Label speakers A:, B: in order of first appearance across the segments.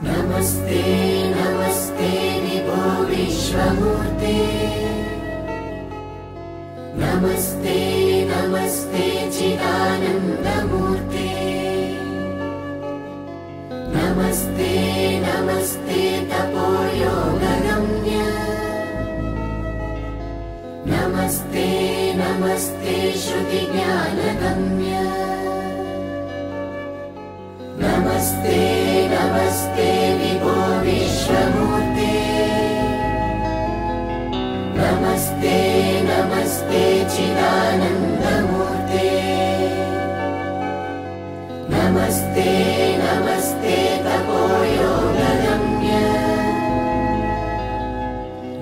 A: नमस्ते नमस्ते विभो विश्वमूर्ते, नमस्ते नमस्ते चिदानन्दमूर्ते, नमस्ते नमस्ते तपोयोगगम्य, नमस्ते नमस्ते श्रुतिज्ञानगम्य, नमस्ते नमस्ते विभो विश्वमूर्ते, नमस्ते नमस्ते चिदानन्दमूर्ते, नमस्ते नमस्ते तपोयोगगम्य,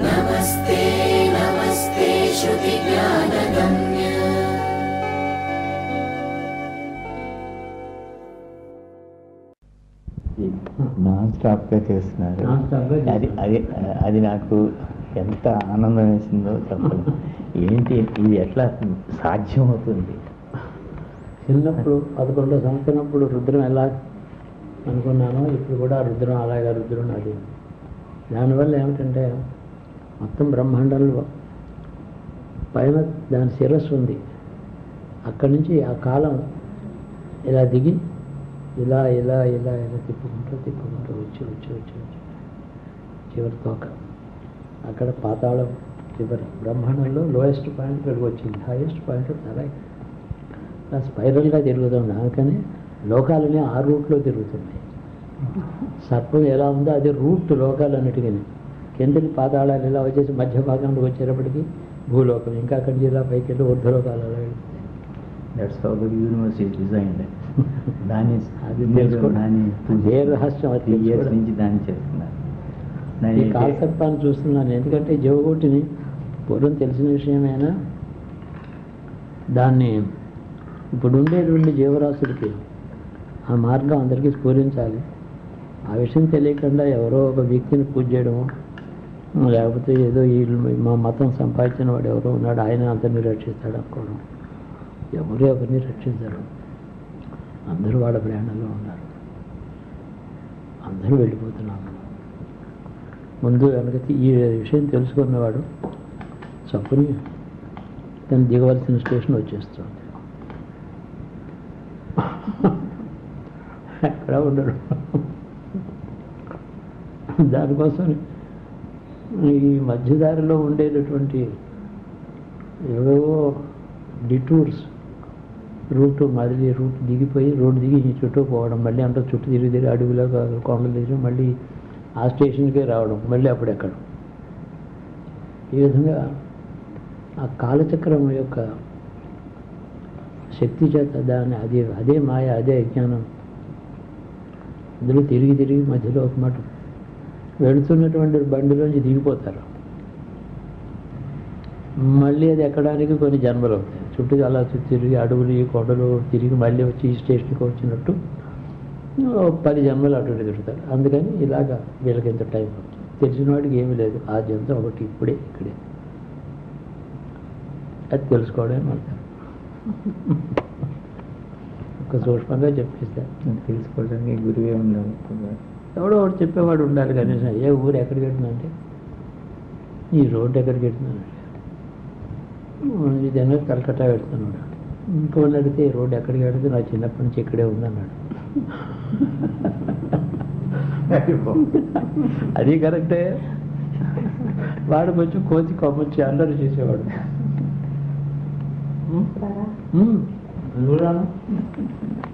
A: नमस्ते नमस्ते श्रुतिज्ञानगम्य।
B: నాన్ స్టాప్గా చేస్తున్నారు. అది నాకు ఎంత ఆనందం వేసిందో చెప్పలేదు. ఏంటి ఇది ఎట్లా సాధ్యమవుతుంది?
C: చిన్నప్పుడు 11వ సంవత్సరంప్పుడు రుద్రం ఎలా అనుకున్నానో ఇప్పుడు కూడా రుద్రం అలాగే రుద్రం అది. దానివల్ల ఏమిటంటే మొత్తం బ్రహ్మాండంలో పైన దాని శిరస్సు ఉంది, అక్కడి నుంచి ఆ కాలం ఇలా దిగి ఇలా ఇలా ఇలా ఇలా తిప్పుకుంటూ వచ్చి చివరి తోక అక్కడ పాతాళం చివరి బ్రహ్మాండంలో లోయెస్ట్ పాయింట్ ఇక్కడికి వచ్చింది. హైయెస్ట్ పాయింట్ చాలా స్పైరల్గా తిరుగుతుంది. అందుకని లోకాలని ఆ రూట్లో తిరుగుతున్నాయి. సర్పం ఎలా ఉందో అది రూట్ లోకాలన్నిటికీ. కిందకి పాతాళాలు ఇలా వచ్చేసి మధ్య భాగంలో వచ్చేటప్పటికి భూలోకం, ఇంకా అక్కడి నుంచి ఇలా పైకి వెళ్ళి ఊర్ధ్వలోకాలు అలా వెళ్తాయి.
B: That's how the universe is designed. దాన్ని
C: అదే రహస్యం. అది
B: ఇయర్స్ నుంచి దాన్ని చేస్తున్నారు.
C: ఈ కాల్సర్పాన్ని చూస్తున్నాను ఎందుకంటే జీవకోటిని పూర్వం తెలిసిన విషయమైనా దాన్ని ఇప్పుడు ఉండేటువంటి జీవరాశులకి ఆ మార్గం అందరికీ స్ఫూరించాలి. ఆ విషయం తెలియకుండా ఎవరో ఒక వ్యక్తిని పూజ చేయడము, లేకపోతే ఏదో మా మతం సంపాదించిన వాడు ఎవరో ఉన్నాడు ఆయన అందరినీ రక్షిస్తాడు అనుకోవడం. ఎవరు ఎవరిని రక్షించరు. అందరూ వాళ్ళ ప్రయాణంలో ఉన్నారు. అందరూ వెళ్ళిపోతున్నాము. ముందు వెనక ఈ విషయం తెలుసుకున్నవాడు చప్పుని తను దిగవలసిన స్టేషన్ వచ్చేస్తుంది. ఎక్కడ ఉండడు. దానికోసం ఈ మధ్యదారిలో ఉండేటటువంటి ఏవేవో డిటూర్స్, రూట్ మళ్ళీ రూట్ దిగిపోయి రోడ్డు దిగి చుట్టూ పోవడం, మళ్ళీ అంతా చుట్టూ తిరిగి అడవిలో కొండలు తిరిగి మళ్ళీ ఆ స్టేషన్కే రావడం, మళ్ళీ అప్పుడు ఎక్కడం. ఈ విధంగా ఆ కాలచక్రం యొక్క శక్తి చేత దాన్ని అదే మాయ, అదే అజ్ఞానం, అందులో తిరిగి మధ్యలో ఒక మాట వెళుతున్నటువంటి బండిలోంచి దిగిపోతారు. మళ్ళీ అది ఎక్కడానికి కొన్ని జన్మలు అవుతాయి. చుట్టూ అలా తిరిగి అడవులు ఈ కొండలు తిరిగి మళ్ళీ వచ్చి ఈ స్టేషన్కి వచ్చినట్టు 10 జన్మలు అటు తిరుగుతారు. అందుకని ఇలాగా వీళ్ళకి ఎంత టైం అవుతుంది. తెలిసిన వాడికి ఏమీ లేదు. ఆ జంత ఒకటి ఇప్పుడే ఇక్కడే. అది తెలుసుకోవడమే మనకు ఒక సూక్ష్మంగా చెప్పేస్తే
B: తెలుసుకోవడానికి గురువే ఉండాలి.
C: ఎవడో ఒకటి చెప్పేవాడు ఉండాలి. కనీసం ఏ ఊరు ఎక్కడికి వెళ్తుందంటే ఈ రోడ్డు ఎక్కడికి వెళ్తుందంటే జనరల్ కలకట్టా వెళ్తున్నాడు. ఇంకోళ్ళు అడిగితే ఈ రోడ్డు ఎక్కడికి వెళ్తే నా చిన్నప్పటి నుంచి ఇక్కడే ఉందన్నాడు. అది కరెక్టే. వాడు కొంచెం కోతి కొమ్మచ్చి అల్లరి చేసేవాడు. రాను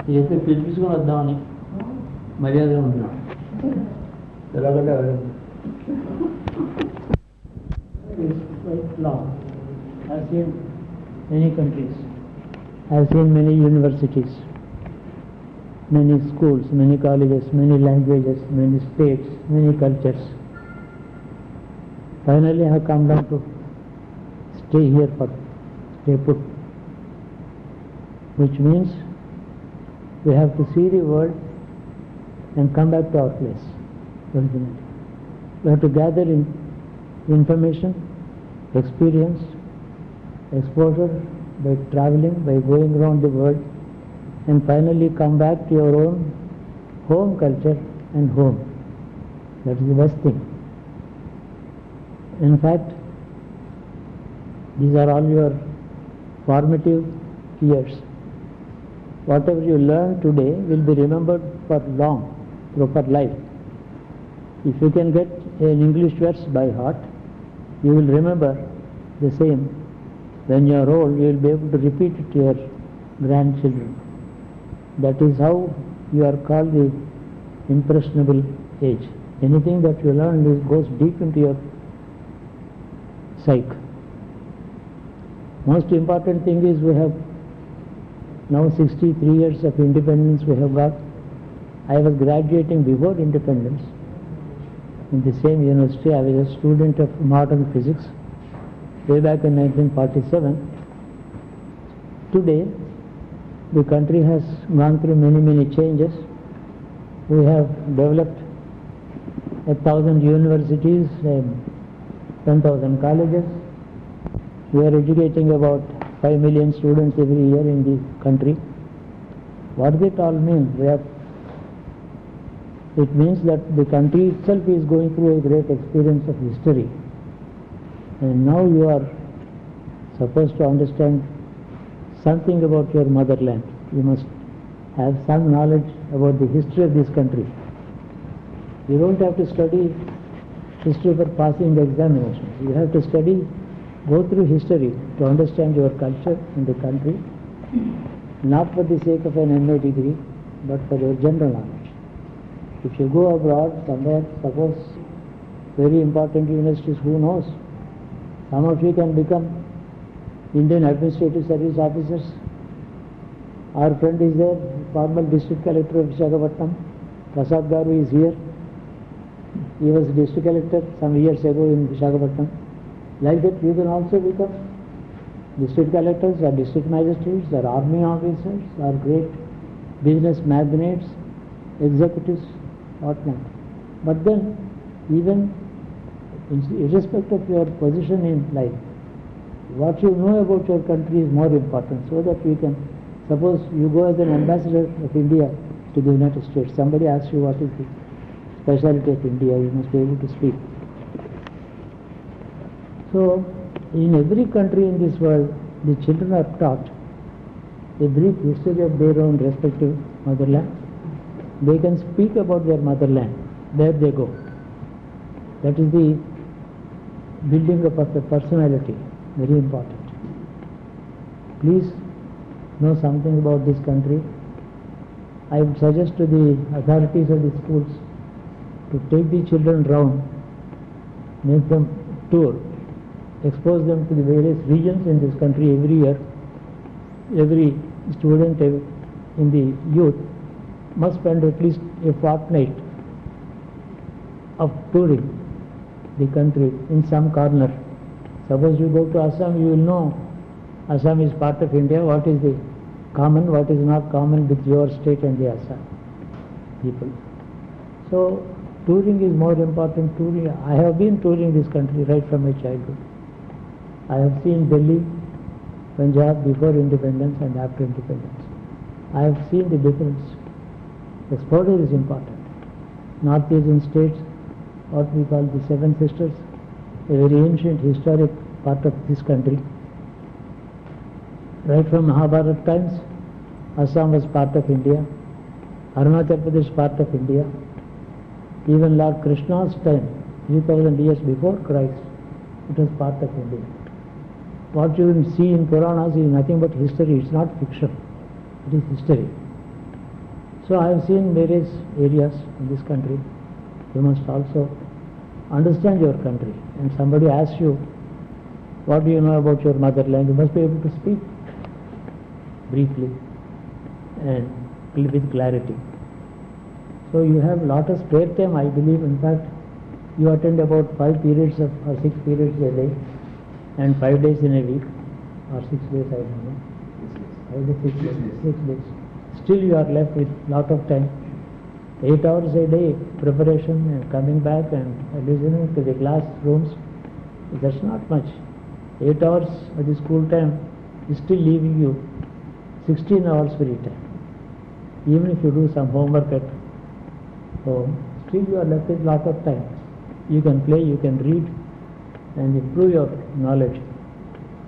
C: అయితే పిలిపించుకొని వద్దామని మర్యాదగా ఉంటున్నాడు. ఎలాగంటే I've seen many countries, I've seen many universities, many schools, many colleges, many languages, many states, many cultures. Finally I have come down to stay here for stay put, which means we have to see the world and come back to our place. We have to gather information, experience, exposure by traveling, by going around the world, and finally come back to your own home culture and home. That is the best thing. In fact, these are all your formative years. Whatever you learn today will be remembered for long, for life. If you can get an English verse by heart, you will remember the same. When you are old, you will be able to repeat it to your grandchildren. That is how you are called the impressionable age. Anything that you learn goes deep into your psyche. Most important thing is we have now 63 years of independence we have got. I was graduating before independence in the same university. I was a student of modern physics way back in 1947. Today, the country has gone through many changes. We have developed 1,000 universities and 10,000 colleges. We are educating about 5 million students every year in the country. What does it all mean? It means that the country itself is going through a great experience of history. And now you are supposed to understand something about your motherland. You must have some knowledge about the history of this country. You don't have to study history for passing the examinations. You have to go through history to understand your culture in the country, not for the sake of an MA degree, but for your general knowledge. If you go abroad somewhere, suppose very important universities, who knows? Some of you can become Indian Administrative Service officers. Our friend is there, former district collector of Visakhapatnam, Prasad Garu is here. He was district collector some years ago in Visakhapatnam. Like that, you can also become district collectors or district magistrates or army officers or great business magnates, executives, whatnot. But then, even irrespective of your position in life, what you know about your country is more important, so that you can, suppose you go as an ambassador of India to the United States, somebody asks you what is the specialty of India, you must be able to speak. So, in every country in this world, the children are taught a brief history of their own respective motherland. They can speak about their motherland where they go. That is the building up of the personality, very important. Please know something about this country. I would suggest to the authorities of the schools to take the children round, make them tour, expose them to the various regions in this country every year. Every student in the youth must spend at least a fortnight of touring the country in some corner. Suppose you go to Assam, you will know Assam is part of India, what is the common, what is not common with your state and the Assam people. So touring is more important. I have been touring this country right from my childhood. I have seen Delhi, Punjab before independence and after independence. I have seen the difference. Exposure is important. North Asian states, what we call the Seven Sisters, a very ancient historic part of this country. Right from Mahabharata times, Assam was part of India, Arunachal Pradesh part of India. Even Lord Krishna's time, 3000 years before Christ, it was part of India. What you will see in Puranas is nothing but history, it's not fiction, it is history. So I have seen various areas in this country. You must also understand your country. And somebody asks you, what do you know about your motherland? You must be able to speak briefly and with clarity. So you have a lot of spare time, I believe. In fact, you attend about 5 periods or 6 periods a day and 5 days in a week, or 6 days, I don't know. 5 days, 6 days. 6 days. Still you are left with lot of time. 8 hours a day preparation and coming back and listening to the classrooms, that's not much. 8 hours at the school time is still leaving you 16 hours free time. Even if you do some homework at home, Still you are left with lot of time. You can play, you can read and improve your knowledge.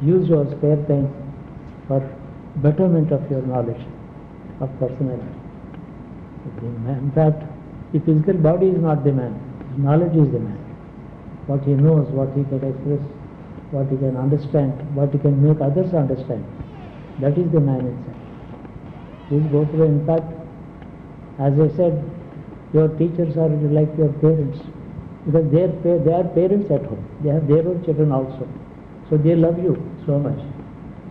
C: Use your spare time for betterment of your knowledge, of personality. In fact, the physical body is not the man, knowledge is the man. What he knows, what he can express, what he can understand, what he can make others understand. That is the man inside. Please go through. In fact, as I said, your teachers are like your parents, because they are parents at home. They have their own children also. So they love you so much.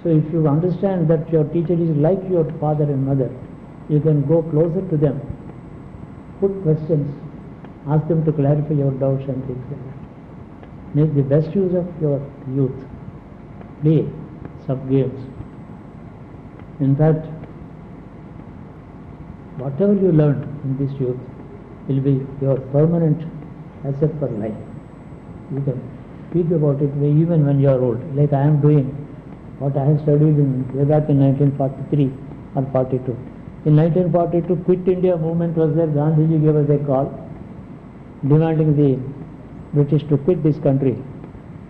C: So if you understand that your teacher is like your father and mother, you can go closer to them, put questions, ask them to clarify your doubts and things like that. Make the best use of your youth. Play some games. In fact, whatever you learn in this youth will be your permanent asset for life. You can speak about it even when you are old. Like I am doing what I have studied way back in 1943 or 42. In 1942, Quit India movement was there. Gandhiji gave us a call demanding the British to quit this country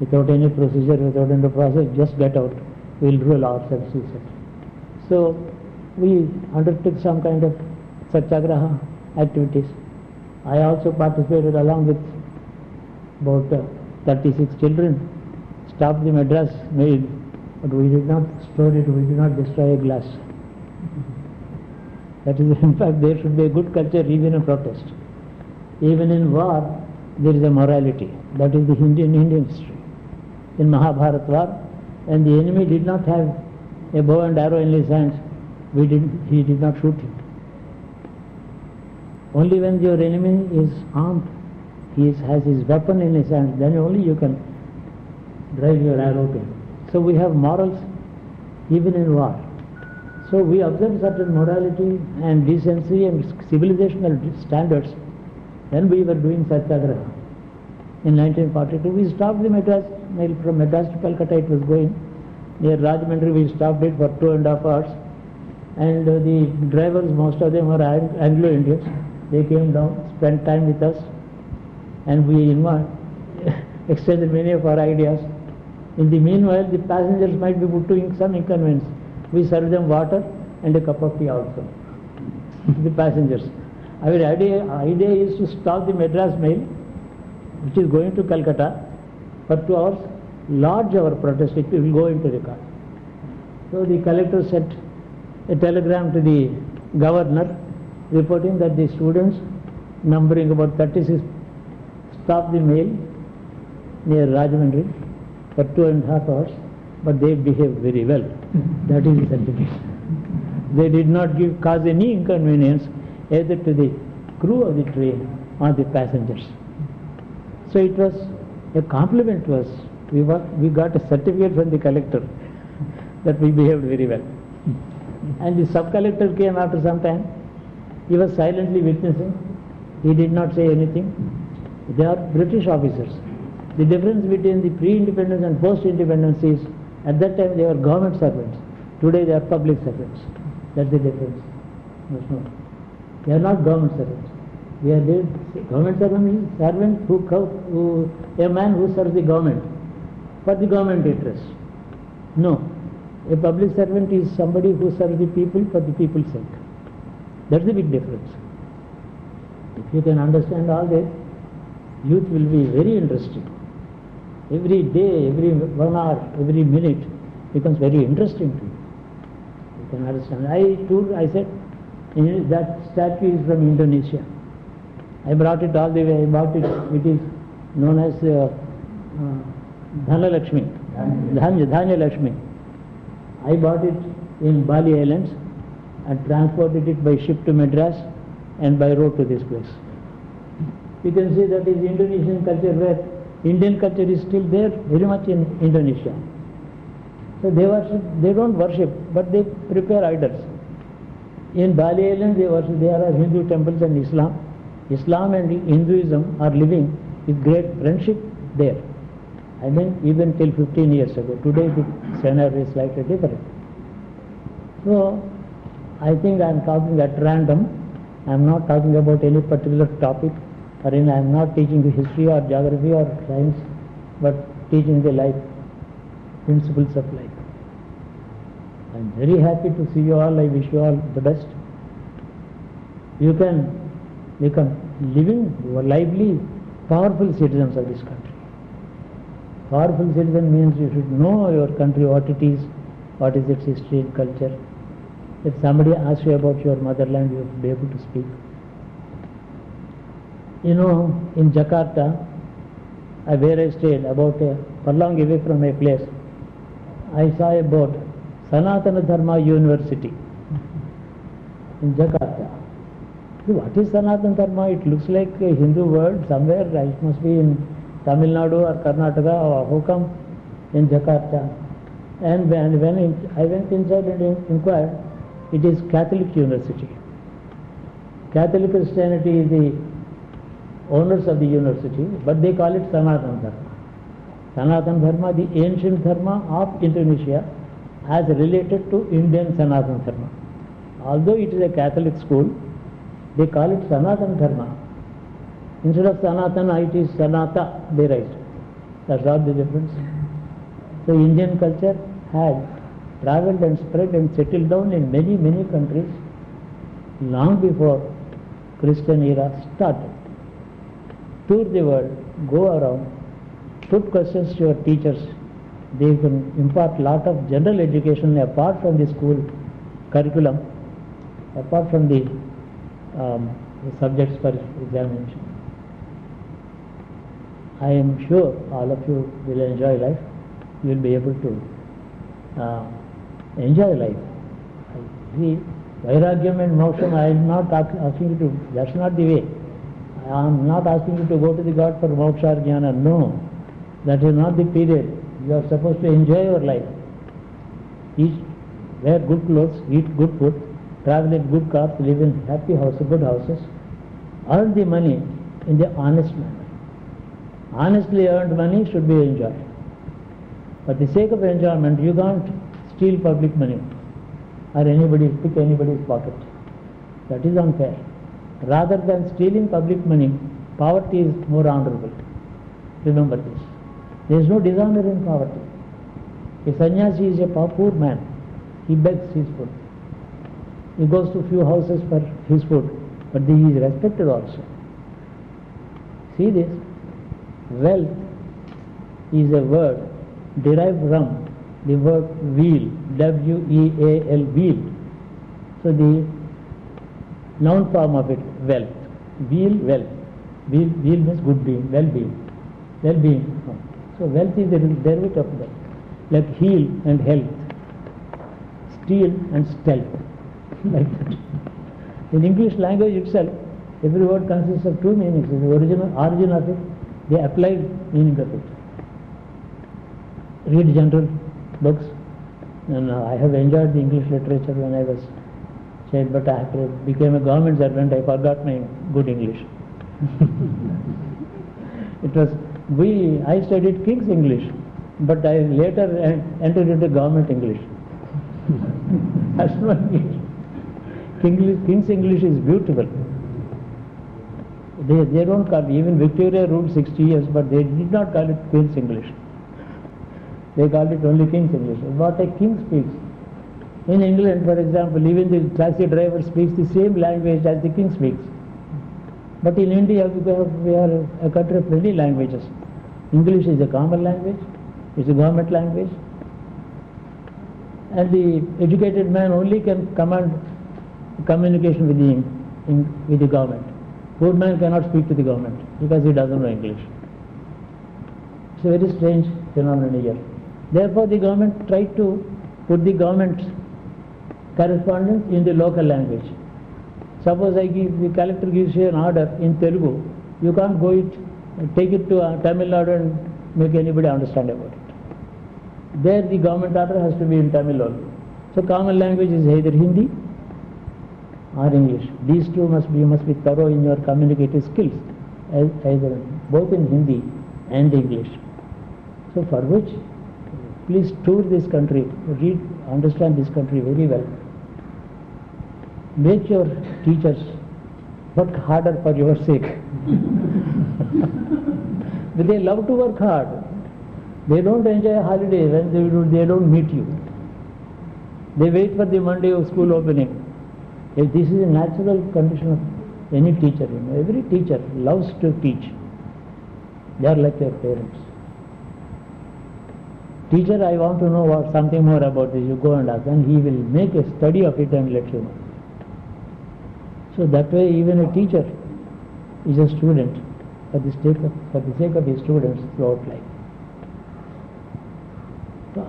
C: without any procedure, without any process, just get out, we will rule ourselves, he said. So we undertook some kind of satyagraha activities. I also participated along with about 36 children, stopped the Madras mail, but we did not store it, we did not destroy a glass. That is, in fact, there should be a good culture even in protest. Even in war, there is a morality. That is the Indian history. In Mahabharat war, and the enemy did not have a bow and arrow in his hands, he did not shoot him. Only when your enemy is armed, has his weapon in his hand, then only you can drive your arrow to him. So we have morals even in war. So we observe certain morality and decency and civilizational standards. Then we were doing satyagraha. In 1942, we stopped the Madras mail from Madras to Calcutta. It was going near Rajahmundry. We stopped it for 2.5 hours. And the drivers, most of them were Anglo-Indians. They came down, spent time with us, and we exchanged many of our ideas. In the meanwhile, the passengers might be put to some inconvenience. We served them water and a cup of tea also, the passengers. Our idea is to stop the Madras mail, which is going to Calcutta, for 2 hours, lodge our protest, it will go into the car. So the collector sent a telegram to the governor reporting that the students, numbering about 36, stopped the mail near Rajahmundry for 2.5 hours, but they behaved very well. That is the certificate. They did not cause any inconvenience either to the crew of the train or the passengers. So it was a compliment to us. We got a certificate from the collector that we behaved very well. And the sub-collector came after some time. He was silently witnessing. He did not say anything. They are British officers. The difference between the pre-independence and post-independence is, at that time they were government servants. Today they are public servants. That's the difference. They are not government servants. Government servant a man who serves the government for the government interest. No. A public servant is somebody who serves the people for the people's sake. That's the big difference. If you can understand all this, youth will be very interesting. Every day, every 1 hour, every minute becomes very interesting to you. You can understand. I said, that statue is from Indonesia. I brought it all the way. I bought it. It is known as Dhanalakshmi. Dhanya Lakshmi. I bought it in Bali Islands and transported it by ship to Madras and by road to this place. You can see that is Indonesian culture, where Indian culture is still there very much in Indonesia. So they don't worship, but they prepare idols. In Bali Island there are Hindu temples and Islam. Islam and Hinduism are living with great friendship there. I mean, even till 15 years ago. Today the scenario is slightly different. So I think I am talking at random. I am not talking about any particular topic. wherein I am not teaching the history or geography or science, but teaching the life, principles of life. I am very happy to see you all. I wish you all the best. You can become living, lively, powerful citizens of this country. Powerful citizen means you should know your country, what it is, what is its history and culture. If somebody asks you about your motherland, you will be able to speak. You know, in Jakarta, where I stayed, about a furlong away from my place, I saw a board, Sanatana Dharma University in Jakarta. What is Sanatana Dharma? It looks like a Hindu word somewhere. It must be in Tamil Nadu or Karnataka, or how come in Jakarta? And when I went inside and inquired, it is Catholic University. Catholic Christianity is the owners of the university, but they call it Sanatana Dharma. Sanatana Dharma, the ancient dharma of Indonesia, as related to Indian Sanatana Dharma. Although it is a Catholic school, they call it Sanatana Dharma. Instead of Sanatana, it is Sanata, they write. That's all the difference. So Indian culture has traveled and spread and settled down in many, many countries long before Christian era started. Tour the world, go around, put questions to your teachers. They can impart lot of general education apart from the school curriculum, apart from the subjects for examination. I am sure all of you will enjoy life. You will be able to enjoy life. See, Vairagyam and Moksham, I am not asking you to, that's not the way. I am not asking you to go to the God for moksha or jnana. No, that is not the period. You are supposed to enjoy your life. Eat, wear good clothes, eat good food, travel in good cars, live in happy houses, good houses. Earn the money in the honest manner. Honestly earned money should be enjoyed. For the sake of enjoyment, you can't steal public money or pick anybody's pocket. That is unfair. Rather than stealing public money, poverty is more honorable. Remember this. There is no dishonor in poverty. A sannyasi is a poor man. He begs his food. He goes to few houses for his food, but he is respected also. See this. Wealth is a word derived from the word wheel, W-E-A-L, wheel. So the noun form of it, wealth. Wheel, wealth. Wheel means good being, well-being. Well-being. So wealth is the derivative of that. Like heal and health. Steal and stealth. Like that. In English language itself, every word consists of two meanings. The original origin of it, the applied meaning of it. Read general books. And I have enjoyed the English literature when I was child, but after I became a government servant, I forgot my good English. I studied King's English, but I later entered into government English. That's not English. King's English is beautiful. They don't call it, even Victoria ruled 60 years, but they did not call it Queen's English. They called it only King's English. What a king speaks. In England, for example, even the taxi driver speaks the same language as the king speaks. But in India, we are a country of many languages. English is a common language, it's a government language. And the educated man only can command communication with the government. Poor man cannot speak to the government because he doesn't know English. It's a very strange phenomenon here. Therefore, the government tried to put the government's correspondence in the local language. Suppose the collector gives you an order in Telugu, you can't take it to Tamil Nadu and make anybody understand about it. There the government order has to be in Tamil only. So common language is either Hindi or English. These two you must be thorough in your communicative skills, either both in Hindi and English. So for which, please tour this country, understand this country very well. Make your teachers work harder for your sake. But they love to work hard. They don't enjoy a holiday when they don't meet you. They wait for the Monday of school opening. If this is a natural condition of any teacher, every teacher loves to teach. They are like your parents. Teacher, I want to know something more about this. You go and ask, and he will make a study of it and let you know. So that way, even a teacher is a student for the sake of his students throughout life. So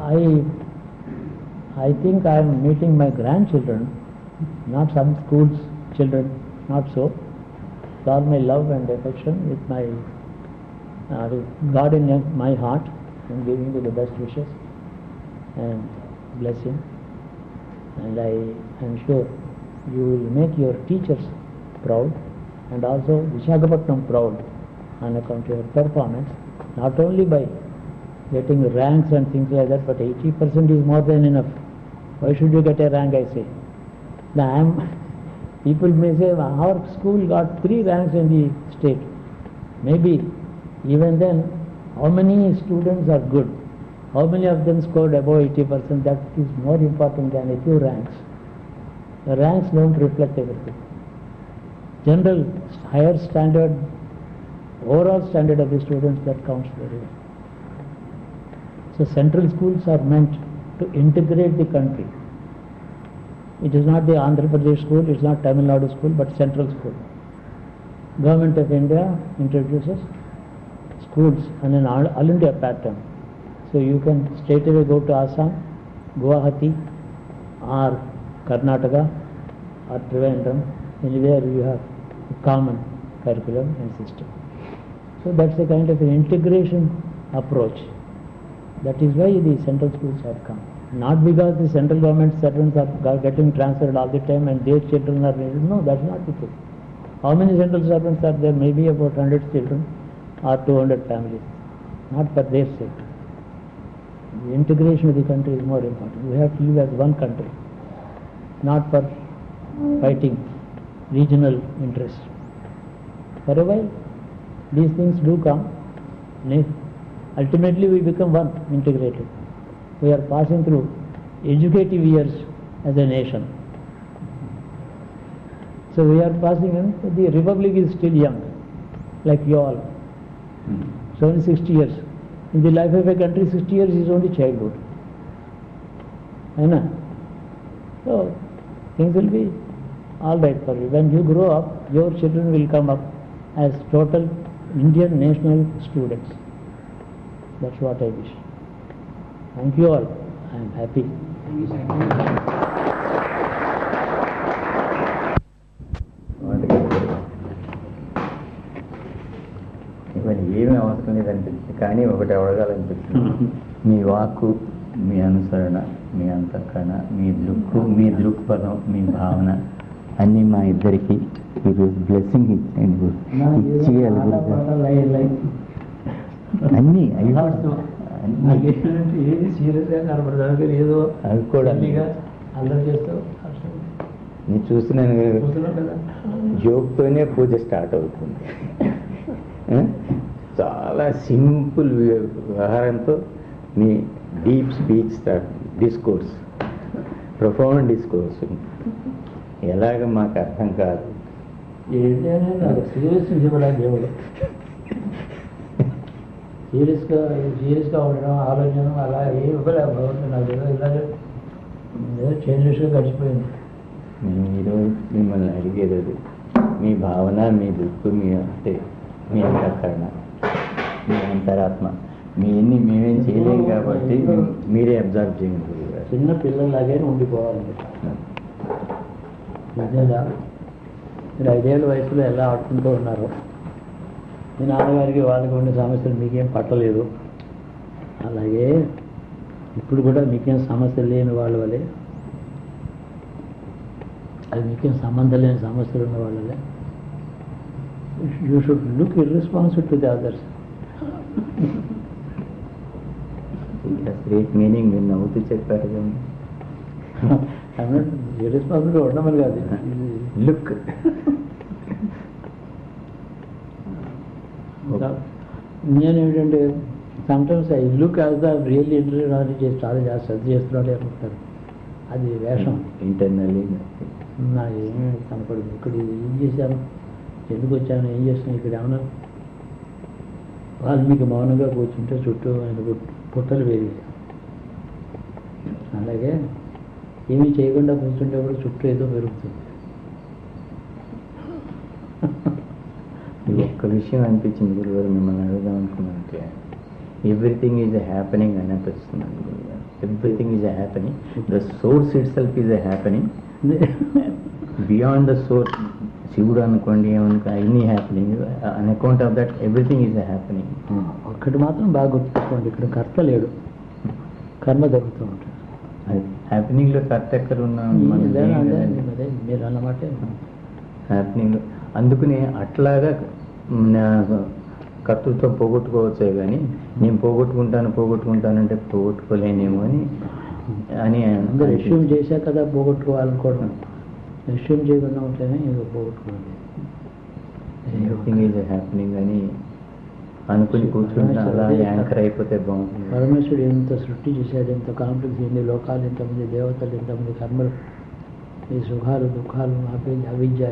C: I think I am meeting my grandchildren, not some school's children, not so. With all my love and affection, with my with God in my heart, and giving you the best wishes and blessing. And I am sure you will make your teachers proud and also Visakhapatnam proud on account of your performance, not only by getting ranks and things like that, but 80% is more than enough. Why should you get a rank, I say? Now people may say, our school got 3 ranks in the state. Maybe even then, how many students are good? How many of them scored above 80%? That is more important than a few ranks. The ranks don't reflect everything. General, higher standard, overall standard of the students, that counts very well. So central schools are meant to integrate the country. It is not the Andhra Pradesh school, it is not Tamil Nadu school, but central school. Government of India introduces schools on an all India pattern. So you can straight away go to Assam, Guwahati, or Karnataka, or Trivandrum, anywhere you have a common curriculum and system. So that's a kind of an integration approach. That is why the central schools have come. Not because the central government servants are getting transferred all the time and their children are ready. No, that's not the case. How many central servants are there? Maybe about 100 children or 200 families. Not for their sake. The integration of the country is more important. We have to live as one country, not for fighting regional interests. For a while, these things do come. Ultimately, we become one, integrated. We are passing through educative years as a nation. So we are passing in, the republic is still young, like you all. So only 60 years. In the life of a country, 60 years is only childhood. So things will be all right for you. When you grow up, your children will come up as total Indian national students. That's what I wish. Thank you all. I am happy.
B: ఇవన్నీ ఏమీ అవసరం లేదనిపించింది, కానీ ఒకటి అడగాలనిపిస్తుంది. మీ వాక్కు, మీ అనుసరణ, మీ అంతఃకరణ, మీ దృక్పథం, మీ భావన అన్నీ మా ఇద్దరికి మీరు బ్లెస్సింగ్ ఇచ్చేయండి, ఇచ్చేయాలి. అన్నీ
C: ఏది సీరియస్గా కనపడదు, ఏదో
B: అవి కూడా
C: అందరూ చేస్తావు.
B: నేను చూస్తున్నాను కదా, జోక్తోనే పూజ స్టార్ట్ అవుతుంది. చాలా సింపుల్ వ్యవహారంతో మీ deep speech start, discourse, profound discourse. ఎలాగ మాకు అర్థం కాదు.
C: సీరియస్ చెప్పడానికి దేవుడు సీరియస్గా ఉండడం, ఆలోచన అలా ఏమి భగవంతుడు నాకు ఏదో ఇలాగే ఏదో చేంజెస్గా గడిచిపోయింది.
B: మేము ఈరోజు మిమ్మల్ని అడిగేది అది, మీ భావన, మీ దుఃఖు, మీ అంటే మీ అంతఃకరణ, మీ అంతరాత్మ, మీ మేమేం చేయలేము కాబట్టి మీరే అబ్జర్వ్ చేయండి.
C: చిన్న పిల్లలాగే ఉండిపోవాలి. నిజంగా మీరు 5 ఏళ్ళ వయసులో ఎలా ఆడుకుంటూ ఉన్నారు. మీ నాన్నగారికి వాళ్ళకి ఉండే సమస్యలు మీకేం పట్టలేదు. అలాగే ఇప్పుడు కూడా మీకేం సమస్యలు లేని వాళ్ళ వల్లే, అది మీకేం సంబంధం లేని సమస్యలు ఉన్న వాళ్ళే. You should look irresponsible to the others.
B: Great meaning మీరు నవ్వుతూ చెప్పారు కానీ
C: ఇర్రెస్పాన్సిబుల్గా ఉండమని కాదు,
B: లుక్
C: నేనేమిటంటే sometimes I look as the really interview చేసి చాలా శ్రద్ధ చేస్తున్నాడు అనుకుంటారు. అది వేషం.
B: ఇంటర్నల్లీ
C: నాకు ఏమీ కనపడదు. ఇక్కడ ఏం చేశాను, ఎందుకు వచ్చాను, ఏం చేస్తున్నాను, ఇక్కడ ఏమన్నా వాల్మీకి మౌనంగా కూర్చుంటే చుట్టూ ఆయన పుట్టలు పెరిగాయి. అలాగే ఏమీ చేయకుండా కూర్చుంటే కూడా చుట్టూ ఏదో పెరుగుతుంది.
B: ఒక్క విషయం అనిపించింది గురుగారు, మిమ్మల్ని అడుగుదాం అనుకున్నానంటే ఎవ్రీథింగ్ ఈజ్ హ్యాపెనింగ్ అని అనిపిస్తుంది గురుగారు. Everything is happening, the source it self is happening, beyond the source శివుడు అనుకోండి ఏమనుకో అన్నీ happening, an account of that everything is happening.
C: ఒక్కటి మాత్రం బాగా గుర్తుపెట్టుకోండి, ఇక్కడ కర్త లేడు, కర్మ జరుగుతూ ఉంటుంది.
B: అది హ్యాపెనింగ్లో కర్త ఎక్కడ ఉన్నాం
C: మీరు అన్నమాట
B: హ్యాపెనింగ్. అందుకని అట్లాగా కర్తృత్వం పోగొట్టుకోవచ్చే కానీ నేను పోగొట్టుకుంటానంటే పోగొట్టుకోలేనేమో అని
C: అందరూ విషయం చేశా కదా పోగొట్టుకోవాలనుకోవడం, విషయం చేయకుండా ఉంటేనే ఏదో పోగొట్టుకోవాలి.
B: ఎవ్రీథింగ్ ఈజ్ హ్యాపెనింగ్ అని అనుకుని కూర్చుంటే అలా యాంకర్ అయిపోతే బాగుంటుంది.
C: పరమేశ్వరుడు ఎంత సృష్టి చేశాడు, ఎంత కాంప్లెక్స్, ఎన్ని లోకాలు, ఎంతమంది దేవతలు, ఎంతమంది కర్మలు, ఈ సుఖాలు దుఃఖాలు, అవిద్య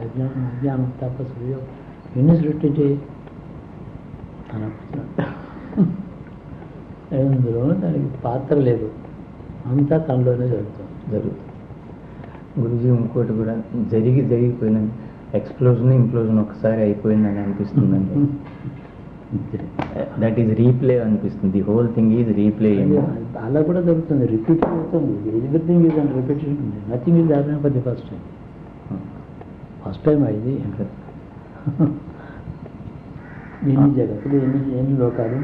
C: అజ్ఞానం, అజ్ఞానం, తపస్సు, యోగం, ఎన్ని సృష్టించి అందులో దానికి పాత్ర లేదు, అంతా తనలోనే జరుగుతుంది.
B: గురుజీ ఇంకోటి కూడా జరిగిపోయిన ఇంప్లోజన్ ఒకసారి అయిపోయిందని అనిపిస్తుందండి. దట్ ఈస్ రీప్లే అనిపిస్తుంది. The whole thing is replay.
C: అలా కూడా జరుగుతుంది, రిపీట్ అవుతుంది. Everything is and repetition, nothing is happening for the first time అయింది. ఎన్ని జగత్తులు, ఎన్ని లోకాలు.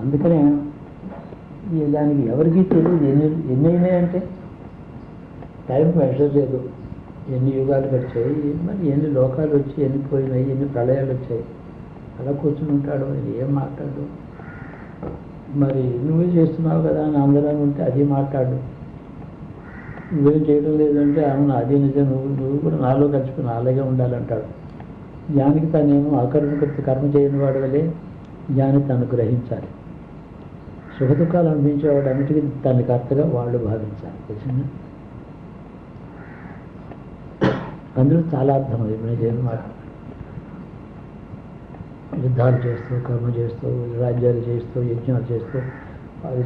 C: అందుకనే దానికి ఎవరికి తెలియదు ఎన్ని అయినాయంటే టైం మెషర్ లేదు. ఎన్ని యుగాలు గడిచాయి, మరి ఎన్ని లోకాలు వచ్చి ఎన్ని పోయినాయి, ఎన్ని ప్రళయాలు వచ్చాయి. అలా కూర్చుని ఉంటాడు, ఏం మాట్లాడు. మరి నువ్వే చేస్తున్నావు కదా అని అందరూ ఉంటే అది మాట్లాడు. నువ్వేం చేయడం లేదంటే అవును అది నిజం, నువ్వు కూడా నాలో కలిసిపోయి అలాగే ఉండాలంటాడు. జ్ఞానికి తనేమో అకర్మకృతి కర్మ చేయని వాడు వల్లే జ్ఞాని తను గ్రహించాలి. సుఖ దుఃఖాలు అనిపించేవాడు అన్నిటికీ తన కర్తగా వాళ్ళు భావించాలి. తెలిసిందా? అందులో చాలా అర్థం అది. నేను చేయని మాట యుద్ధాలు చేస్తూ, కర్మ చేస్తూ, రాజ్యాలు చేస్తూ, యజ్ఞాలు చేస్తూ, అది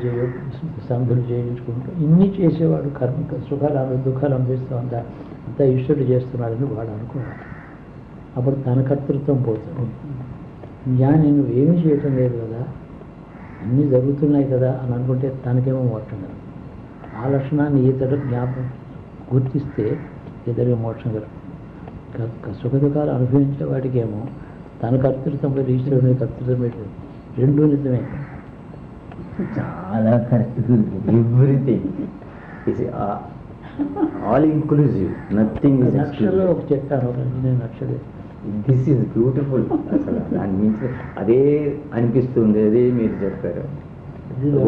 C: సంధులు చేయించుకుంటూ ఇన్ని చేసేవాడు. కర్మ సుఖాలు దుఃఖాలు అనిపిస్తూ అంతా ఈశ్వరుడు చేస్తున్నాడని వాడు అనుకున్నాడు. అప్పుడు తన కర్తృత్వం పోతుంది. జ్ఞాని నువ్వేమీ చేయటం లేదు కదా, అన్నీ జరుగుతున్నాయి కదా అని అనుకుంటే తనకేమో మోక్షం కదా. ఆ లక్షణాన్ని ఇతడు జ్ఞాపకం గుర్తిస్తే ఇతడికి మోక్షం కలుగుతుంది. సుఖ దుఃఖాలు అనుభవించే వాటికేమో తన కర్తృత్వంలో ఈశ్వరుని కర్తృత్వం పెట్టింది. రెండూ నిజమే.
B: చాలా correct. Everything all inclusive, nothing is
C: నక్షలో ఒక చెప్పాను, ఒక ఇంజనీర్ నక్షలే.
B: This is beautiful. అసలు దాని మించి అదే అనిపిస్తుంది. అదే మీరు చెప్పారు.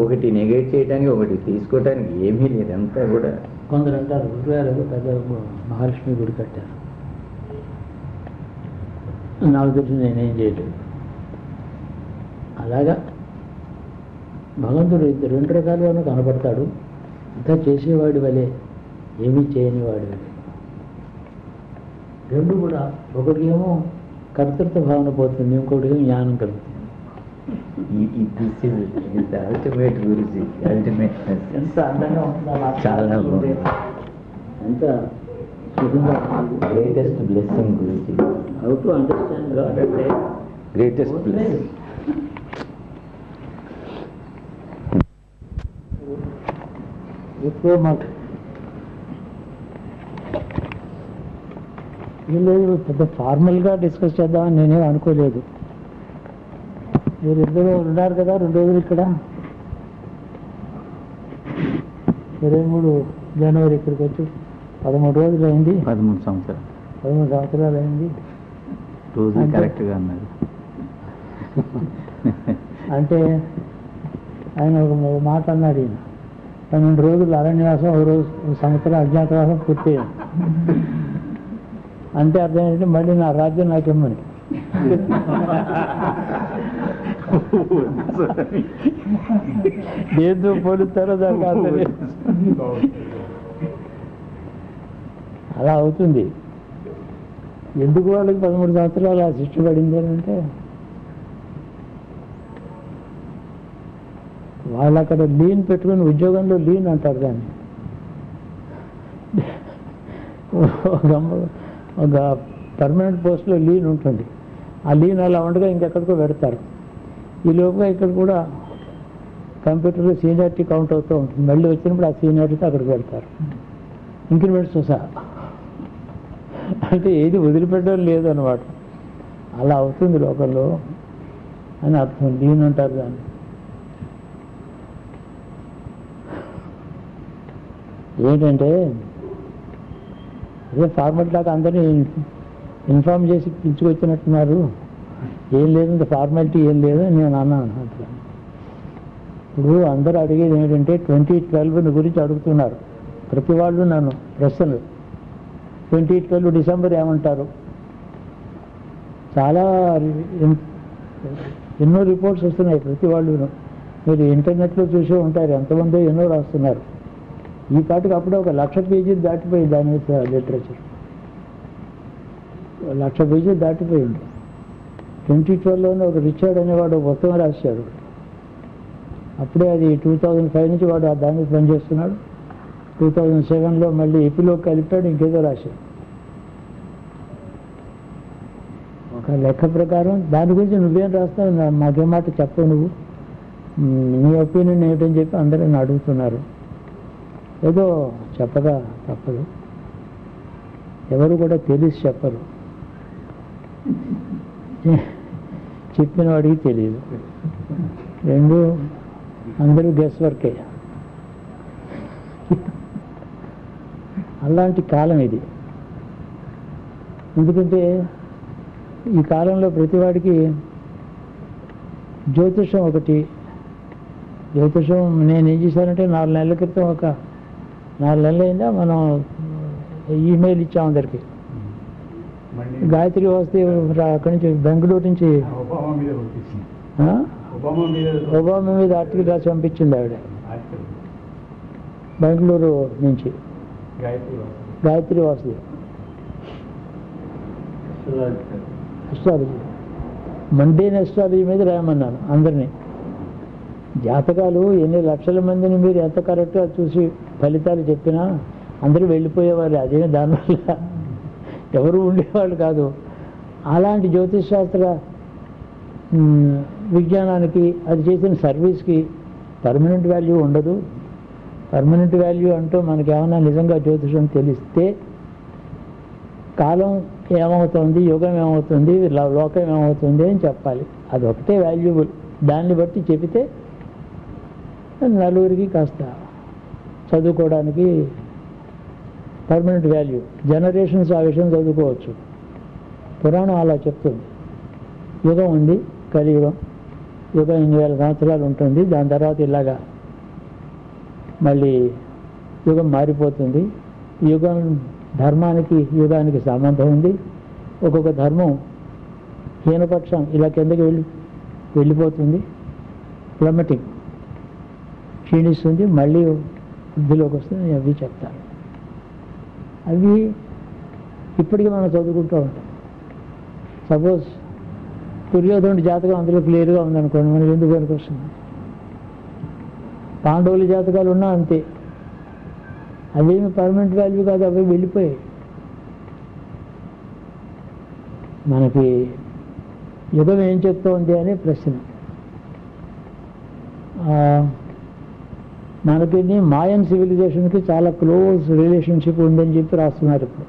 B: ఒకటి నెగెట్ చేయడానికి, ఒకటి తీసుకోవడానికి ఏమీ లేదు. అంతా కూడా
C: కొందరు అంటారు గురుగారు పెద్ద మహాలక్ష్మి గుడి కట్టారు, నాకు తెలిసి నేనేం చేయలేదు. అలాగా భగవంతుడు రెండు రకాలుగానూ కనపడతాడు. అంతా చేసేవాడి వలే, ఏమీ చేయని వాడి వలే. రెండు కూడా, ఒకటికేమో కర్తృత్వ భావన పోతుంది, ఇంకొకటికేమో జ్ఞానం కలుగుతుంది.
B: Ultimate Guruji, ultimate.
C: ఎంత అందంగా ఉంటుందా,
B: చాలా బాగుంది.
C: ఎంత సుఖంగా.
B: Greatest blessing Guruji.
C: How to understand God అంటే
B: గ్రేటెస్ట్ బ్లెస్సింగ్.
C: ఎక్కువ మాట లేదు, పెద్ద ఫార్మల్గా డిస్కస్ చేద్దామని నేనేం అనుకోలేదు. మీరు ఇద్దరు ఉన్నారు కదా 2 రోజులు ఇక్కడ, 23 జనవరి ఇక్కడికి వచ్చి 13 రోజులు అయింది.
B: 13 సంవత్సరాలు.
C: 13 సంవత్సరాలు అయింది.
B: రోజు కరెక్ట్గా అన్నారు.
C: అంటే ఆయన ఒక మాట అన్నాడు, ఈయన 12 రోజులు అరణ్యవాసం, 1 రోజు సంవత్సరం అజ్ఞాతవాసం పూర్తి. అంటే అర్థం ఏంటంటే మళ్ళీ నా రాజ్యం నాకు ఇమ్మని. దేంతో పోలుస్తారో దానికి అర్థం లేదు. అలా అవుతుంది. ఎందుకు వాళ్ళకి 13 సంవత్సరాలు ఆ శిక్ష పడింది అంటే వాళ్ళు అక్కడ లీన్ పెట్టుకుని ఉద్యోగంలో లీన్ అంటారు దాన్ని. ఒక పర్మనెంట్ పోస్ట్లో లీన్ ఉంటుంది. ఆ లీన్ అలా ఉండగా ఇంకెక్కడికో పెడతారు. ఈ లోపుగా ఇక్కడ కూడా కంప్యూటర్లో సీనియారిటీ కౌంట్ అవుతూ ఉంటుంది. మళ్ళీ వచ్చినప్పుడు ఆ సీనియారిటీతో అక్కడికి పెడతారు, ఇంక్రిమెంట్స్ సహా. అంటే ఏది వదిలిపెట్టడం లేదు అన్నమాట. అలా అవుతుంది లోకంలో అని అర్థం. లీన్ అంటారు దాన్ని. ఏంటంటే అదే ఫార్మట్ లాగా అందరినీ ఇన్ఫార్మ్ చేసి పిలుచుకొచ్చినట్టున్నారు. ఏం లేదు, ఇంత ఫార్మాలిటీ ఏం లేదు అని నేను అన్నాను. అట్లా ఇప్పుడు అందరూ అడిగేది ఏంటంటే 2012 గురించి అడుగుతున్నారు ప్రతి వాళ్ళు నన్ను ప్రశ్నలు. 2012 డిసెంబర్ ఏమంటారు? చాలా ఎన్నో రిపోర్ట్స్ వస్తున్నాయి ప్రతి వాళ్ళు. మీరు ఇంటర్నెట్లో చూసే ఉంటారు, ఎంతమంది ఎన్నో రాస్తున్నారు. ఈ పాటికి అప్పుడే 1,00,000 పేజీలు దాటిపోయింది దాని మీద లిటరేచర్. 1,00,000 పేజీలు దాటిపోయింది. 2012లోనే ఒక రిచర్డ్ అనేవాడు పుస్తకం రాశాడు. అప్పుడే అది 2005 నుంచి వాడు దాని మీద పనిచేస్తున్నాడు. 2007లో మళ్ళీ ఎపిలో కలిపాడు, ఇంకేదో రాశాడు. ఒక లెక్క ప్రకారం దాని గురించి నువ్వేం రాస్తావు, మాకేం మాట చెప్పవు నువ్వు, నీ ఒపీనియన్ ఏమిటని చెప్పి అందరూ అడుగుతున్నారు. ఏదో చెప్పగా తప్పదు. ఎవరు కూడా తెలిసి చెప్పరు, చెప్పిన వాడికి తెలియదు. రెండు అందరూ గెస్ వర్కే. అలాంటి కాలం ఇది. ఎందుకంటే ఈ కాలంలో ప్రతివాడికి జ్యోతిషం ఒకటి. జ్యోతిషం నేను ఏం చేశానంటే 4 నెలల క్రితం, 4 నెలలు అయిందా, మనం ఈమెయిల్ ఇచ్చాం అందరికి. గాయత్రి వస్తే అక్కడి నుంచి బెంగళూరు నుంచి ఒబామా మీద ఆర్టికల్ రాసి పంపించింది ఆవిడ. బెంగళూరు నుంచి Gayatri Vasudev astrology, mundane astrology మీద రాయమన్నాను అందరినీ. జాతకాలు ఎన్ని లక్షల మందిని మీరు ఎంత కరెక్ట్గా చూసి ఫలితాలు చెప్పినా అందరూ వెళ్ళిపోయేవారు. అదే దానివల్ల ఎవరు ఉండేవాళ్ళు కాదు. అలాంటి జ్యోతిష్ శాస్త్ర విజ్ఞానానికి అది చేసిన సర్వీస్కి పర్మనెంట్ వాల్యూ ఉండదు. పర్మనెంట్ వాల్యూ అంటూ మనకి ఏమన్నా నిజంగా జ్యోతిషం తెలిస్తే కాలం ఏమవుతుంది, యుగం ఏమవుతుంది, లోకం ఏమవుతుంది అని చెప్పాలి. అదొకటే వాల్యూబుల్. దాన్ని బట్టి చెబితే నలుగురికి కాస్త చదువుకోవడానికి పర్మనెంట్ వాల్యూ, జనరేషన్స్ ఆ విషయం చదువుకోవచ్చు. పురాణం అలా చెప్తుంది. యుగం ఉంది, కలియుగం. యుగం 8,000 సంవత్సరాలు ఉంటుంది. దాని తర్వాత ఇలాగా మళ్ళీ యుగం మారిపోతుంది. యుగం ధర్మానికి యుగానికి సంబంధం ఉంది. ఒక్కొక్క ధర్మం హీనపక్షం ఇలా కిందకి వెళ్ళిపోతుంది, ప్లమటింగ్ క్షీణిస్తుంది, మళ్ళీ వృద్ధిలోకి వస్తుంది. అవి చెప్తారు. అవి ఇప్పటికీ మనం చదువుకుంటూ ఉంటాం. సపోజ్ దుర్యోధనుడి జాతకం అందులో క్లియర్గా ఉందనుకోండి, మనకి ఎందుకు పనికొస్తుంది? పాండవుల జాతకాలు ఉన్నా అంతే. అవేమి పర్మనెంట్ వాల్యూ కాదు, అవి వెళ్ళిపోయాయి. మనకి యుగం ఏం చెప్తోంది అనే ప్రశ్న. మనకి మాయన్ సివిలైజేషన్కి చాలా క్లోజ్ రిలేషన్షిప్ ఉందని చెప్పి రాస్తున్నారు. ఇప్పుడు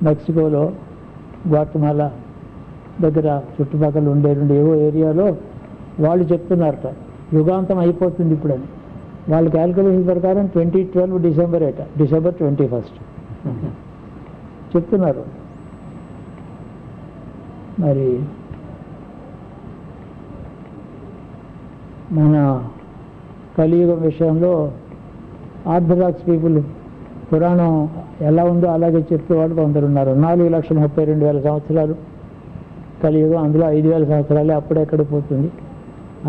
C: మెక్సికోలో, గ్వాటమాలా దగ్గర చుట్టుపక్కల ఉండేటువంటి ఏవో ఏరియాలో వాళ్ళు చెప్తున్నారట యుగాంతం అయిపోతుంది ఇప్పుడని. వాళ్ళ క్యాల్కులేషన్ ప్రకారం 2012 డిసెంబర్ 21 చెప్తున్నారు. మరి మన కలియుగం విషయంలో ఆర్థడాక్స్ పీపుల్ పురాణం ఎలా ఉందో అలాగే చెప్పేవాళ్ళు కొందరు ఉన్నారు. 4,32,000 సంవత్సరాలు కలియుగం, అందులో 5000 సంవత్సరాలే, అప్పుడెక్కడ పోతుంది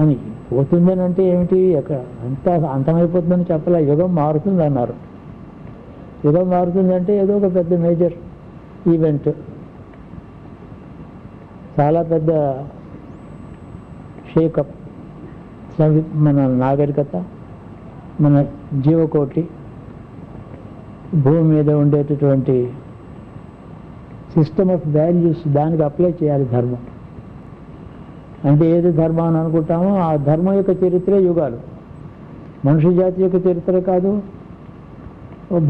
C: అని. పోతుందని అంటే ఏమిటి, ఎక్కడ అంతమైపోతుందని చెప్పలే, యుగం మారుతుంది అన్నారు. యుగం మారుతుందంటే ఏదో ఒక పెద్ద మేజర్ ఈవెంట్, చాలా పెద్ద షేకప్, మన నాగరికత, మన జీవకోటి, భూమి మీద ఉండేటటువంటి సిస్టమ్ ఆఫ్ వాల్యూస్, దానికి అప్లై చేయాలి ధర్మం. అంటే ఏది ధర్మం అని అనుకుంటామో ఆ ధర్మం యొక్క చరిత్రే యుగాలు. మనుష్య జాతి యొక్క చరిత్ర కాదు,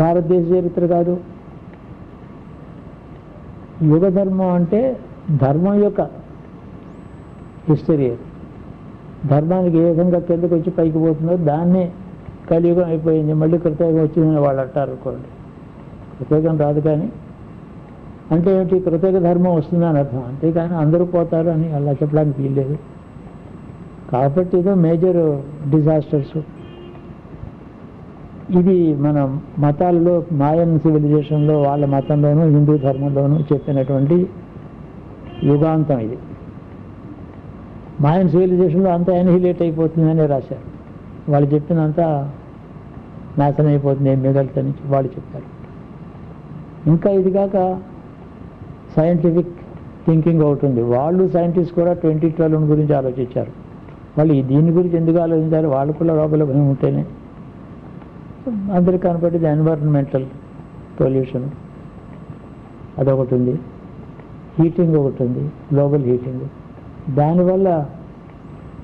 C: భారతదేశ చరిత్ర కాదు. యుగ ధర్మం అంటే ధర్మం యొక్క హిస్టరీ. ధర్మానికి ఏ విధంగా కిందకు వచ్చి పైకి పోతుందో దాన్నే కలియుగం అయిపోయింది, మళ్ళీ కృతయుగం వచ్చిందని వాళ్ళు అంటారు అనుకోండి. కృతయుగం రాదు, కానీ అంటే ఏమిటి, కృతయుగ ధర్మం వస్తుందని అర్థం. అంతేకాని అందరూ పోతారు అని అలా చెప్పడానికి వీల్లేదు. కాబట్టి ఏదో మేజర్ డిజాస్టర్స్. ఇది మన మతాల్లో, మాయన్ సివిలైజేషన్లో, వాళ్ళ మతంలోనూ హిందూ ధర్మంలోనూ చెప్పినటువంటి యుగాంతం ఇది. మాయన్ సివిలైజేషన్లో అంతా ఎన్హిలేట్ అయిపోతుందని రాశారు. వాళ్ళు చెప్పినంతా నాశనం అయిపోతుంది, ఏం మిగలుతుందని వాళ్ళు చెప్పారు. ఇంకా ఇది కాక సైంటిఫిక్ థింకింగ్ అవుతుంది. వాళ్ళు సైంటిస్ట్ కూడా 2012 గురించి ఆలోచించారు. వాళ్ళు దీని గురించి ఎందుకు ఆలోచించారు, వాళ్ళు కూడా లోపల భయం ఉంటేనే. అందరికీ కనపడేది ఎన్వైరన్మెంటల్ పొల్యూషన్ అదొకటి ఉంది, హీటింగ్ ఒకటి ఉంది, గ్లోబల్ హీటింగ్. దానివల్ల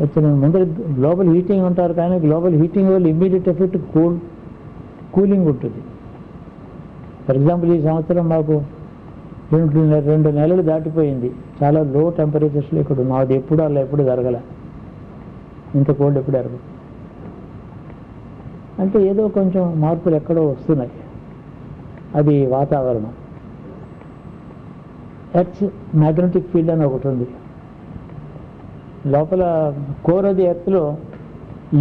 C: వచ్చిన ముందర గ్లోబల్ హీటింగ్ అంటారు, కానీ గ్లోబల్ హీటింగ్ వల్ల ఇమ్మీడియట్ ఎఫెక్ట్ కూలింగ్ ఉంటుంది. ఫర్ ఎగ్జాంపుల్, ఈ సంవత్సరం మాకు 2 నెలలు దాటిపోయింది, చాలా లో టెంపరేచర్స్లో ఇక్కడ ఉన్నాం. అది ఎప్పుడు అలా ఎప్పుడు జరగలే, ఇంత కోల్డ్ ఎప్పుడు జరగదు. అంటే ఏదో కొంచెం మార్పులు ఎక్కడో వస్తున్నాయి. అది వాతావరణం. ఎర్త్ మ్యాగ్నెటిక్ ఫీల్డ్ అని ఒకటి ఉంది. లోపల కోర్ అది ఎర్త్లో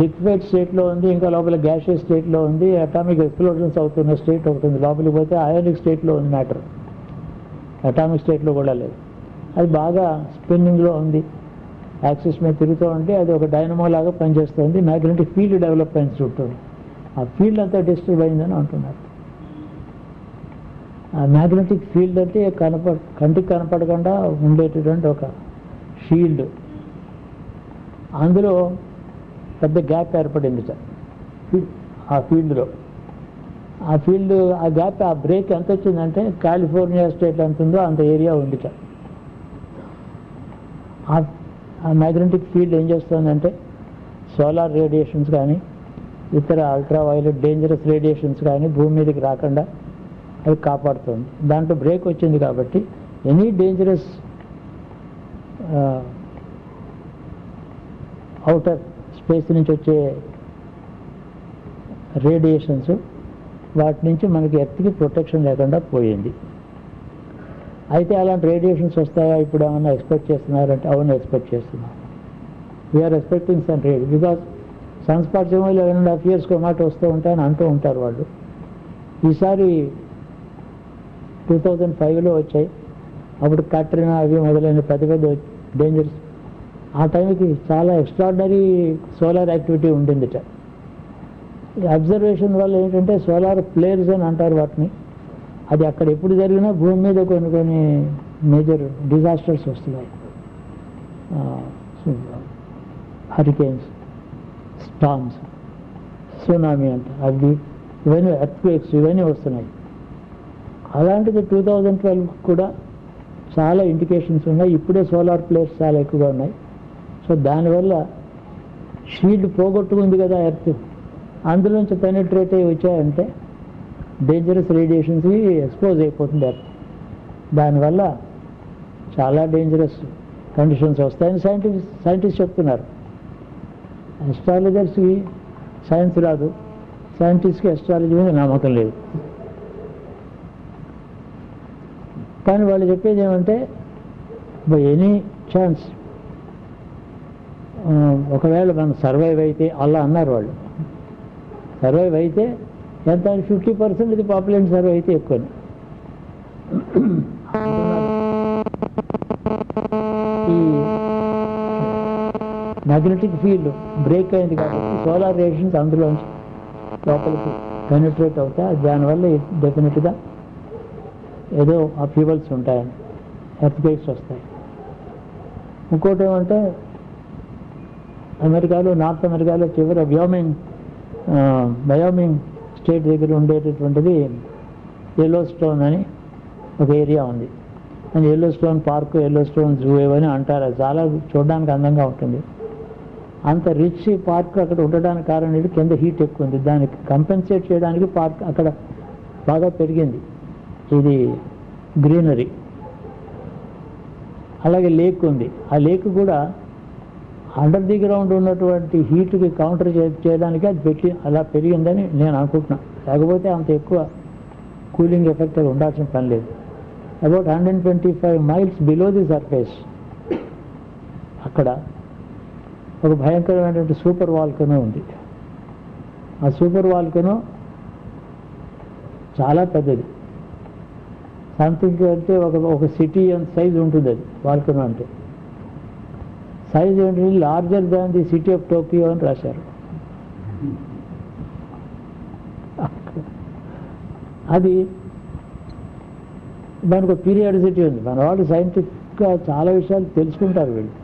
C: లిక్విడ్ స్టేట్లో ఉంది, ఇంకా లోపల గ్యాషియస్ స్టేట్లో ఉంది. అటామిక్ ఎక్స్ప్లోజన్స్ అవుతున్న స్టేట్ ఒకటి ఉంది. లోపలికి పోతే అయానిక్ స్టేట్లో ఉంది మ్యాటర్, అటామిక్ స్టేట్లో కూడా లేదు. అది బాగా స్పిన్నింగ్లో ఉంది, యాక్సిస్ మీద తిరుగుతూ ఉంటే అది ఒక డైనమో లాగా పనిచేస్తుంది. మ్యాగ్నెటిక్ ఫీల్డ్ డెవలప్మెంట్స్ ఉంటుంది. ఆ ఫీల్డ్ అంతా డిస్టర్బ్ అయిందని అంటున్నారు. ఆ మ్యాగ్నెటిక్ ఫీల్డ్ అంటే కంటికి కనపడకుండా ఉండేటటువంటి ఒక షీల్డ్. అందులో పెద్ద గ్యాప్ ఏర్పడింది సార్ ఆ ఫీల్డ్లో. ఆ గ్యాప్, ఆ బ్రేక్ ఎంత వచ్చిందంటే కాలిఫోర్నియా స్టేట్లో ఎంత ఉందో అంత ఏరియా ఉంది సార్. ఆ మ్యాగ్నెటిక్ ఫీల్డ్ ఏం చేస్తుందంటే సోలార్ రేడియేషన్స్ కానీ ఇతర అల్ట్రా వైలెట్ డేంజరస్ రేడియేషన్స్ కానీ భూమి మీదకి రాకుండా అది కాపాడుతుంది. దాంట్లో బ్రేక్ వచ్చింది కాబట్టి ఎనీ డేంజరస్ అవుటర్ స్పేస్ నుంచి వచ్చే రేడియేషన్స్, వాటి నుంచి మనకి ఎర్త్కి ప్రొటెక్షన్ లేకుండా పోయింది. అయితే అలాంటి రేడియేషన్స్ వస్తాయా ఇప్పుడు ఏమన్నా ఎక్స్పెక్ట్ చేస్తున్నారంటే అవును, ఎక్స్పెక్ట్ చేస్తున్నాం. We are expecting sun raid, because sun spots ఏమో 11.5 years మాట వస్తూ ఉంటాయని అంటూ ఉంటారు వాళ్ళు. ఈసారి 2005లో వచ్చాయి. అప్పుడు కట్రినా అవి మొదలైన పెద్ద పెద్ద డేంజర్స్. ఆ టైంకి చాలా ఎక్స్ట్రాడినరీ సోలార్ యాక్టివిటీ ఉండిందిట. అబ్జర్వేషన్ వల్ల ఏంటంటే సోలార్ ఫ్లేర్స్ అని అంటారు వాటిని. అది అక్కడ ఎప్పుడు జరిగినా భూమి మీద కొన్ని మేజర్ డిజాస్టర్స్ వస్తున్నాయి. హరికేన్స్, స్టార్మ్స్, సునామీ అంట, అవి ఇవన్నీ ఎర్త్క్వేక్స్ ఇవన్నీ వస్తున్నాయి. అలాంటిది 2012 కూడా చాలా ఇండికేషన్స్ ఉన్నాయి. ఇప్పుడే సోలార్ ఫ్లేర్స్ చాలా ఎక్కువగా ఉన్నాయి. సో దానివల్ల షీల్డ్ పోగొట్టుకుంది కదా ఎర్త్, అందులోంచి పెనిట్రేట్ అయ్యి వచ్చాయంటే డేంజరస్ రేడియేషన్స్కి ఎక్స్పోజ్ అయిపోతుంది ఎర్త్. దానివల్ల చాలా డేంజరస్ కండిషన్స్ వస్తాయని సైంటిస్ట్ చెప్తున్నారు. అస్ట్రాలజర్స్కి సైన్స్ రాదు, సైంటిస్ట్కి అస్ట్రాలజీ మీద నమ్మకం లేదు. కానీ వాళ్ళు చెప్పేది ఏమంటే బై ఎనీ ఛాన్స్ ఒకవేళ మనం సర్వైవ్ అయితే, అలా అన్నారు వాళ్ళు, సర్వైవ్ అయితే ఎంత 50% ఇది పాపులేషన్ సర్వైవ్ అయితే ఎక్కువ. ఈ మ్యాగ్నెటిక్ ఫీల్డ్ బ్రేక్ అయింది కాబట్టి సోలార్ రేడియేషన్స్ అందులోంచి లోపలికి పెనిట్రేట్ అవుతాయి. దానివల్ల డెఫినెట్గా ఏదో అప్యూవల్స్ ఉంటాయని, ఎర్త్క్వేక్స్ వస్తాయి. ఇంకోటి ఏమంటే అమెరికాలో, నార్త్ అమెరికాలో చివరి వయోమింగ్ స్టేట్ దగ్గర ఉండేటటువంటిది ఎల్లో స్టోన్ అని ఒక ఏరియా ఉంది. అని Yellowstone park, Yellowstone zoo ఏవని అంటారు. అది చాలా చూడడానికి అందంగా ఉంటుంది. అంత రిచ్ పార్క్ అక్కడ ఉండడానికి కారణం ఏంటి? కింద హీట్ ఎక్కువ ఉంది. దానికి కంపెన్సేట్ చేయడానికి పార్క్ అక్కడ బాగా పెరిగింది. ఇది గ్రీనరీ. అలాగే లేక్ ఉంది. ఆ లేక్ కూడా అండర్ ది గ్రౌండ్ ఉన్నటువంటి హీట్కి కౌంటర్ చేయడానికి అది అలా పెరిగిందని నేను అనుకుంటున్నాను. లేకపోతే అంత ఎక్కువ కూలింగ్ ఎఫెక్ట్ అది ఉండాల్సిన పని లేదు. About 125 miles below the surface అక్కడ ఒక భయంకరమైనటువంటి సూపర్ వాల్కనో ఉంది. ఆ సూపర్ వాల్కనో చాలా పెద్దది. సంథింగ్ అంటే ఒక సిటీ అంత సైజ్ ఉంటుంది అది వాల్కనో అంటే. సైజ్ ఏంటంటే larger than the city of Tokyo అని రాశారు. అది దానికి ఒక పీరియాడిసిటీ ఉంది. మన వాళ్ళు సైంటిఫిక్గా చాలా విషయాలు తెలుసుకుంటారు వీళ్ళు.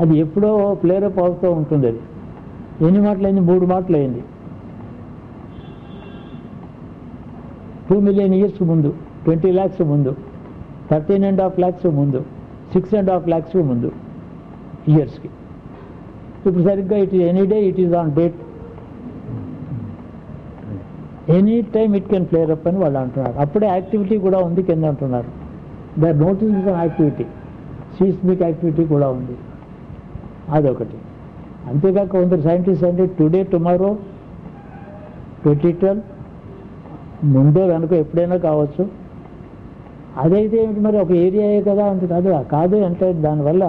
C: అది ఎప్పుడో ప్లేరప్ అవుతూ ఉంటుంది. అది ఎన్ని మాటలు అయింది? 3 మాటలు అయింది. 2 million years ముందు, 20 lakhs ముందు, 13.5 lakhs ముందు, 6.5 lakhs ముందు ఇయర్స్కి. ఇప్పుడు సరిగ్గా it is any day, it is on date, any time it can flare up అని వాళ్ళు అంటున్నారు. అప్పుడే యాక్టివిటీ కూడా ఉంది కింద అంటున్నారు. They are noticing some activity, seismic activity కూడా ఉంది. అదొకటి. అంతేకాక కొందరు సైంటిస్ట్ అంటే టుడే టుమారో 2012 ముందో వెనుక ఎప్పుడైనా కావచ్చు. అదైతే ఏమిటి మరి ఒక ఏరియాయే కదా అంత కాదు అంటే దానివల్ల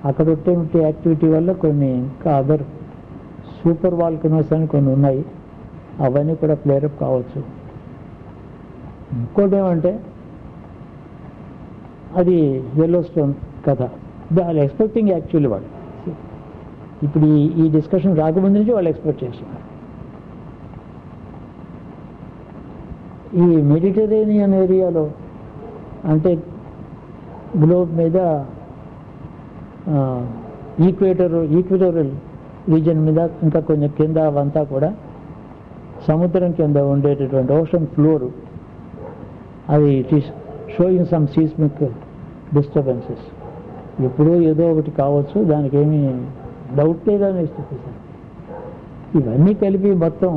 C: అక్కడ ఉంటే యాక్టివిటీ వల్ల కొన్ని ఇంకా అదర్ సూపర్ వాల్కనోస్ అని కొన్ని ఉన్నాయి. అవన్నీ కూడా ప్లేరప్ కావచ్చు. ఇంకోటి ఏమంటే అది ఎల్లో స్టోన్ కథ. దే ఆర్ ఎక్స్పెక్టింగ్ యాక్చువల్లీ వాళ్ళు. ఇప్పుడు ఈ డిస్కషన్ రాకముందు నుంచి వాళ్ళు ఎక్స్పెక్ట్ చేస్తున్నారు. ఈ మెడిటరేనియన్ ఏరియాలో అంటే గ్లోబ్ మీద ఈక్వేటోరియల్ రీజన్ మీద ఇంకా కొంచెం కింద అవంతా కూడా సముద్రం కింద ఉండేటటువంటి ఓషన్ ఫ్లోరు అది it is showing some seismic disturbances. ఎప్పుడో ఏదో ఒకటి కావచ్చు, దానికి ఏమీ డౌట్ లేదని చెప్పేసారు. ఇవన్నీ కలిపి మొత్తం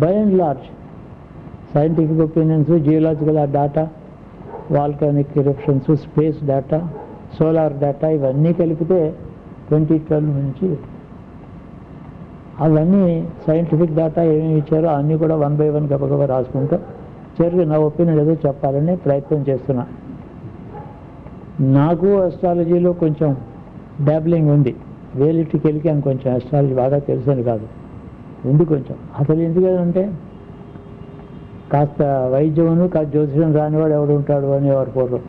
C: by and large scientific opinions, geological data, volcanic eruptions, space data, solar data ఇవన్నీ కలిపితే 2012 నుంచి అవన్నీ సైంటిఫిక్ డేటా ఏమేమి ఇచ్చారో అన్నీ కూడా 1 by 1 గబగబా రాసుకుంటూ చివరికి నా ఒపీనియన్ ఏదో చెప్పాలని ప్రయత్నం చేస్తున్నా. నాకు అస్ట్రాలజీలో కొంచెం డాబ్లింగ్ ఉంది. రియాలిటీకి వెళ్ళి అని కొంచెం అస్ట్రాలజీ బాగా తెలుసని కాదు, ఉంది కొంచెం. అసలు ఎందుకంటే కాస్త వైద్యమును కాస్త జ్యోతిషం రానివాడు ఎవడు ఉంటాడు అనేవారు పూర్వం.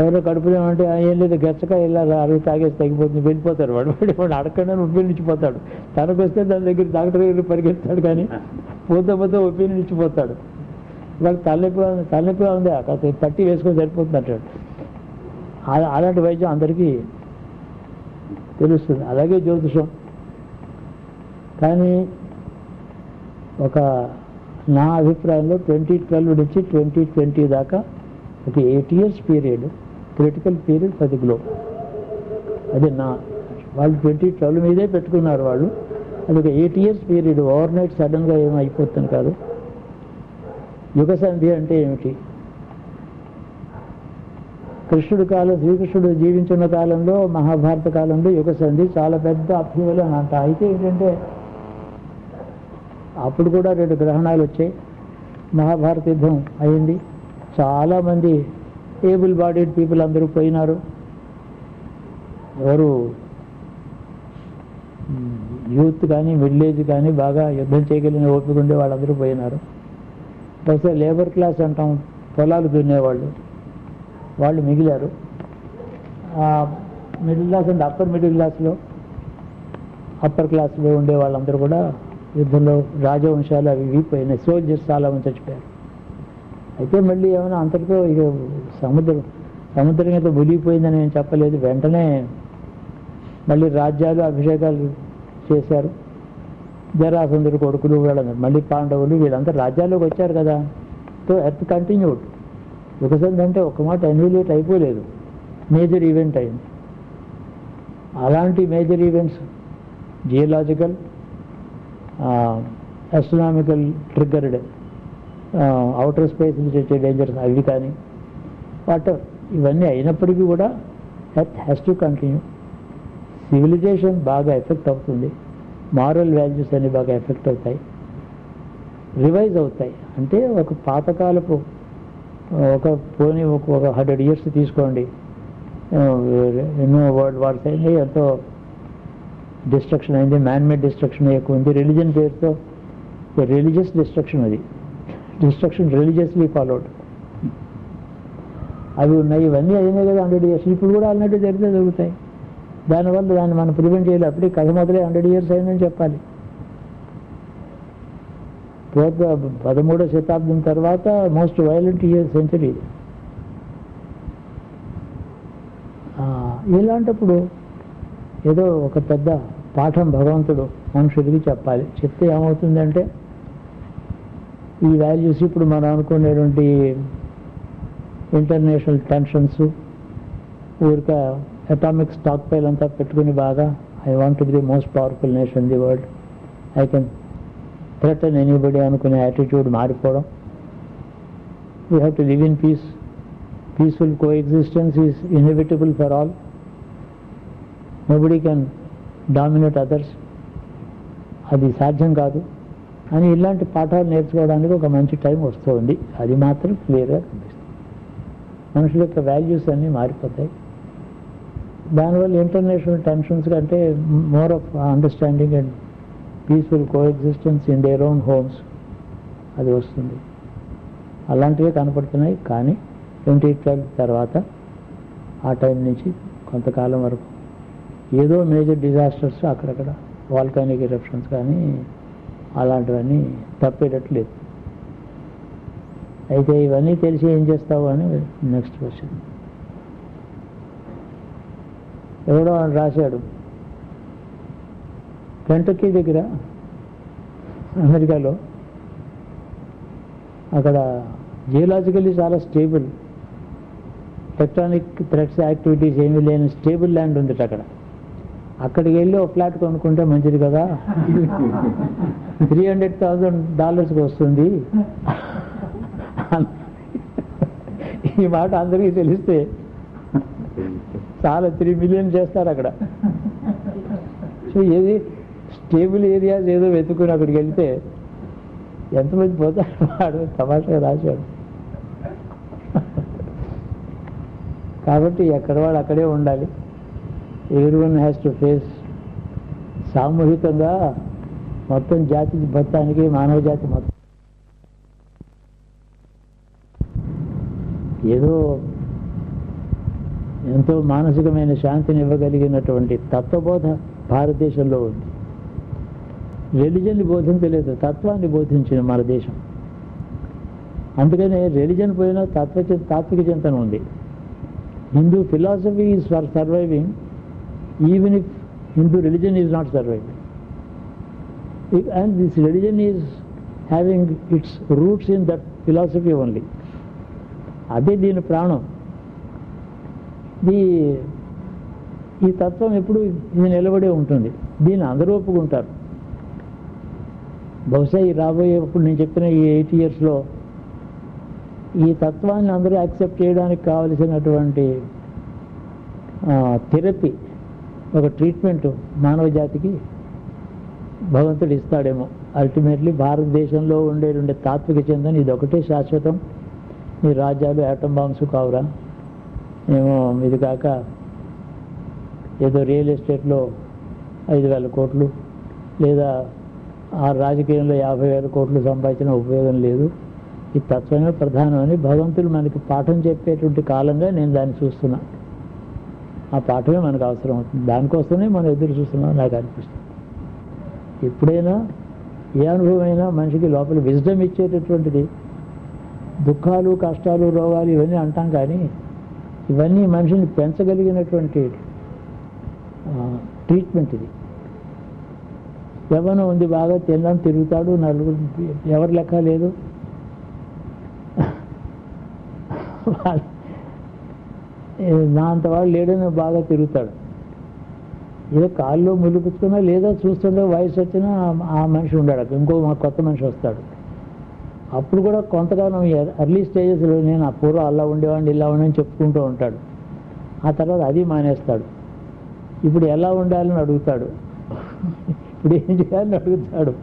C: ఎవరో కడుపులేమంటే ఏం లేదు గచ్చక ఇలా అరుగు తాగేసి తగ్గిపోతుంది, వెళ్ళిపోతారు. వాడు అడగకుండా ఒపీనియన్ ఇచ్చిపోతాడు. తనకు వస్తే దాని దగ్గర డాక్టర్ దగ్గర పరిగెత్తాడు, కానీ పోతే ఒపీనియన్ ఇచ్చిపోతాడు. వాళ్ళు తలనొప్పి ఉంది కాస్త పట్టి వేసుకొని సరిపోతుంది అంటాడు. అలాంటి వైద్యం అందరికీ తెలుస్తుంది. అలాగే జ్యోతిషం. కానీ నా అభిప్రాయంలో 2012 నుంచి 2020 దాకా ఒక 8 years period critical period for the globe. అది వాళ్ళు 2012 మీదే పెట్టుకున్నారు వాళ్ళు. అది ఒక 8 years పీరియడ్. ఓవర్ నైట్ సడన్గా ఏమైపోతుంది కాదు. యుగ సంధి అంటే ఏమిటి? శ్రీకృష్ణుడు జీవించిన కాలంలో, మహాభారత కాలంలో యుగ సంధి చాలా పెద్ద అభ్యువలు అని అంట. అయితే ఏంటంటే అప్పుడు కూడా 2 గ్రహణాలు వచ్చాయి. మహాభారత యుద్ధం అయింది. చాలామంది ఏబుల్ బాడీడ్ పీపుల్ అందరూ పోయినారు. ఎవరు యూత్ కానీ మిడిల్ ఏజ్ కానీ బాగా యుద్ధం చేయగలిగిన ఓపిక ఉండే వాళ్ళందరూ పోయినారు. బహుశా లేబర్ క్లాస్ అంటాం, పొలాలు దున్నేవాళ్ళు వాళ్ళు మిగిలారు. Middle class and upper middle క్లాస్లో, అప్పర్ క్లాస్లో ఉండే వాళ్ళందరూ కూడా యుద్ధంలో రాజవంశాలు అవి వీపోయినాయి. సోల్జర్స్ చాలామంది చచ్చిపోయారు. అయితే మళ్ళీ ఏమైనా అంతటితో ఇక సముద్రం అయితే మునిగిపోయిందని నేను చెప్పలేదు. వెంటనే మళ్ళీ రాజ్యాలు అభిషేకాలు చేశారు. జరాసంధుడు కొడుకులు వీళ్ళందరూ, మళ్ళీ పాండవులు వీళ్ళంతా రాజ్యాల్లోకి వచ్చారు కదా. So earth continued. ఒకసారి అంటే ఒక మాట అన్విలేట్ అయిపోలేదు, మేజర్ ఈవెంట్ అయింది. అలాంటి major events geological, astronomical triggered, outer space నుంచి వచ్చే డేంజర్స్ అవి కానీ వాటర్ ఇవన్నీ అయినప్పటికీ కూడా earth has to continue. Civilisation బాగా ఎఫెక్ట్ అవుతుంది, మారల్ వాల్యూస్ అన్ని బాగా ఎఫెక్ట్ అవుతాయి, రివైజ్ అవుతాయి. అంటే ఒక పాతకాలపు ఒక 100 years తీసుకోండి, ఎన్నో వరల్డ్ వార్స్ అయినాయి, ఎంతో డిస్ట్రక్షన్ అయింది, మ్యాన్మేడ్ డిస్ట్రక్షన్ ఎక్కువ ఉంది. రిలీజన్ పేరుతో రిలీజియస్ డిస్ట్రక్షన్, అది డిస్ట్రక్షన్ రిలీజియస్లీ ఫాలోడ్ అవి ఉన్నాయి. ఇవన్నీ అయినాయి కదా 100 years. ఇప్పుడు కూడా అన్నట్టు జరుగుతాయి. దానివల్ల దాన్ని మనం ప్రివెంట్ చేయాలి. అప్పుడే కథ మొదలై 100 years అయిందని చెప్పాలి. 13వ శతాబ్దం తర్వాత మోస్ట్ వైలెంట్ సెంచరీ. ఇలాంటప్పుడు ఏదో ఒక పెద్ద పాఠం భగవంతుడు మనుషుడికి చెప్పాలి. చెప్తే ఏమవుతుందంటే ఈ వాల్యూస్ ఇప్పుడు మనం అనుకునేటువంటి ఇంటర్నేషనల్ టెన్షన్స్, ఊరిక అటామిక్ స్టాక్ పైల్ అంతా పెట్టుకుని బాగా I want to be the most powerful nation in the world, I can threaten anybody అనుకునే యాటిట్యూడ్ మారిపోవడం. We have to live in peace. Peaceful coexistence is inevitable for all. Nobody can dominate others, అది సాధ్యం కాదు అని ఇలాంటి పాఠాలు నేర్చుకోవడానికి ఒక మంచి టైం వస్తుంది. అది మాత్రం క్లియర్గా కనిపిస్తుంది. మనుషుల యొక్క వాల్యూస్ అన్నీ మారిపోతాయి. దానివల్ల ఇంటర్నేషనల్ టెన్షన్స్ కంటే more of understanding and peaceful co existence in their own homes అది వస్తుంది. అలాంటివే కనపడుతున్నాయి. కానీ 2012 తర్వాత ఆ టైం నుంచి కొంతకాలం వరకు ఏదో మేజర్ డిజాస్టర్స్ అక్కడక్కడ, వాల్కానిక్ ఎరప్షన్స్ కానీ అలాంటివన్నీ తప్పేటట్లేదు. అయితే ఇవన్నీ తెలిసి ఏం చేస్తావు అని నెక్స్ట్ క్వశ్చన్. ఎవడో రాశాడు, కెంటకీ దగ్గర అమెరికాలో అక్కడ జియోలాజికల్లీ చాలా స్టేబుల్, టెక్టానిక్ థ్రెట్స్ యాక్టివిటీస్ ఏమీ లేని స్టేబుల్ ల్యాండ్ ఉంది అక్కడ. అక్కడికి వెళ్ళి ఒక ఫ్లాట్ కొనుక్కుంటే మంచిది కదా, $300,000 వస్తుంది. ఈ మాట అందరికీ తెలిస్తే చాలా 3 million చేస్తారు అక్కడ. సో ఏది స్టేబుల్ ఏరియాస్ ఏదో వెతుకుని అక్కడికి వెళ్తే ఎంతమంది పోతారు. వాడు తమాషగా రాశాడు. కాబట్టి ఎక్కడ వాడు అక్కడే ఉండాలి. Everyone has to face. సామూహికంగా మొత్తం జాతి మొత్తానికి, మానవ జాతి మొత్తం ఏదో ఎంతో మానసికమైన శాంతిని ఇవ్వగలిగినటువంటి తత్వబోధ భారతదేశంలో ఉంది. రిలీజన్ని బోధించలేదు, తత్వాన్ని బోధించిన మన దేశం. అందుకనే రిలీజన్ పోయినా తాత్విక చింతన ఉంది. Hindu philosophy is for surviving even if Hindu religion is not surviving. And this religion is having it's roots in that philosophy only. అదే దీని ప్రాణం. ఈ తత్వం ఎప్పుడు ఇది నిలబడే ఉంటుంది. దీన్ని అందరూ ఒప్పుకుంటారు. బహుశా ఈ రాబోయేప్పుడు నేను చెప్పిన ఈ 8 yearsలో ఈ తత్వాన్ని అందరూ యాక్సెప్ట్ చేయడానికి కావలసినటువంటి థెరపీ, ఒక ట్రీట్మెంట్ మానవ జాతికి భగవంతుడు ఇస్తాడేమో. అల్టిమేట్లీ భారతదేశంలో ఉండే తాత్విక చింతన ఇది ఒకటే శాశ్వతం. ఈ రాజ్యాలు యాటమ్ బాంబ్స్ కావురా, ఏమో ఇది కాక ఏదో రియల్ ఎస్టేట్లో 5,000 కోట్లు లేదా ఆ రాజకీయంలో 50,000 కోట్లు సంపాదించిన ఉపయోగం లేదు. ఈ తత్వమే ప్రధానం అని భగవంతుడు మనకి పాఠం చెప్పేటువంటి కాలంగా నేను దాన్ని చూస్తున్నా. ఆ పాఠమే మనకు అవసరం అవుతుంది. దానికోసమే మనం ఎదురు చూస్తున్నాం నాకు అనిపిస్తుంది. ఎప్పుడైనా ఏ అనుభవం అయినా మనిషికి లోపల విజ్డమ్ ఇచ్చేటటువంటిది. దుఃఖాలు, కష్టాలు, రోగాలు ఇవన్నీ అంటాం, కానీ ఇవన్నీ మనిషిని పెంచగలిగినటువంటి ట్రీట్మెంట్ ఇది. యవ్వనం ఉంది, బాగా తినడం, తిరుగుతాడు, నలుగురు ఎవరి లెక్క లేదు. నా అంత వాడు లేడని బాగా తిరుగుతాడు. ఏదో కాల్లో ముళ్ళు పుచ్చుకున్నా లేదా చూస్తుంటే వయసు వచ్చినా ఆ మనిషి ఉండాడు, ఇంకో కొత్త మనిషి వస్తాడు. అప్పుడు కూడా కొంతకాలం ఎర్లీ స్టేజెస్లో నేను ఆ పూర్వం అలా ఉండేవాడిని ఇలా ఉండని చెప్పుకుంటూ ఉంటాడు. ఆ తర్వాత అది మానేస్తాడు. ఇప్పుడు ఎలా ఉండాలని అడుగుతాడు, ఇప్పుడు ఏం చేయాలని అడుగుతాడు.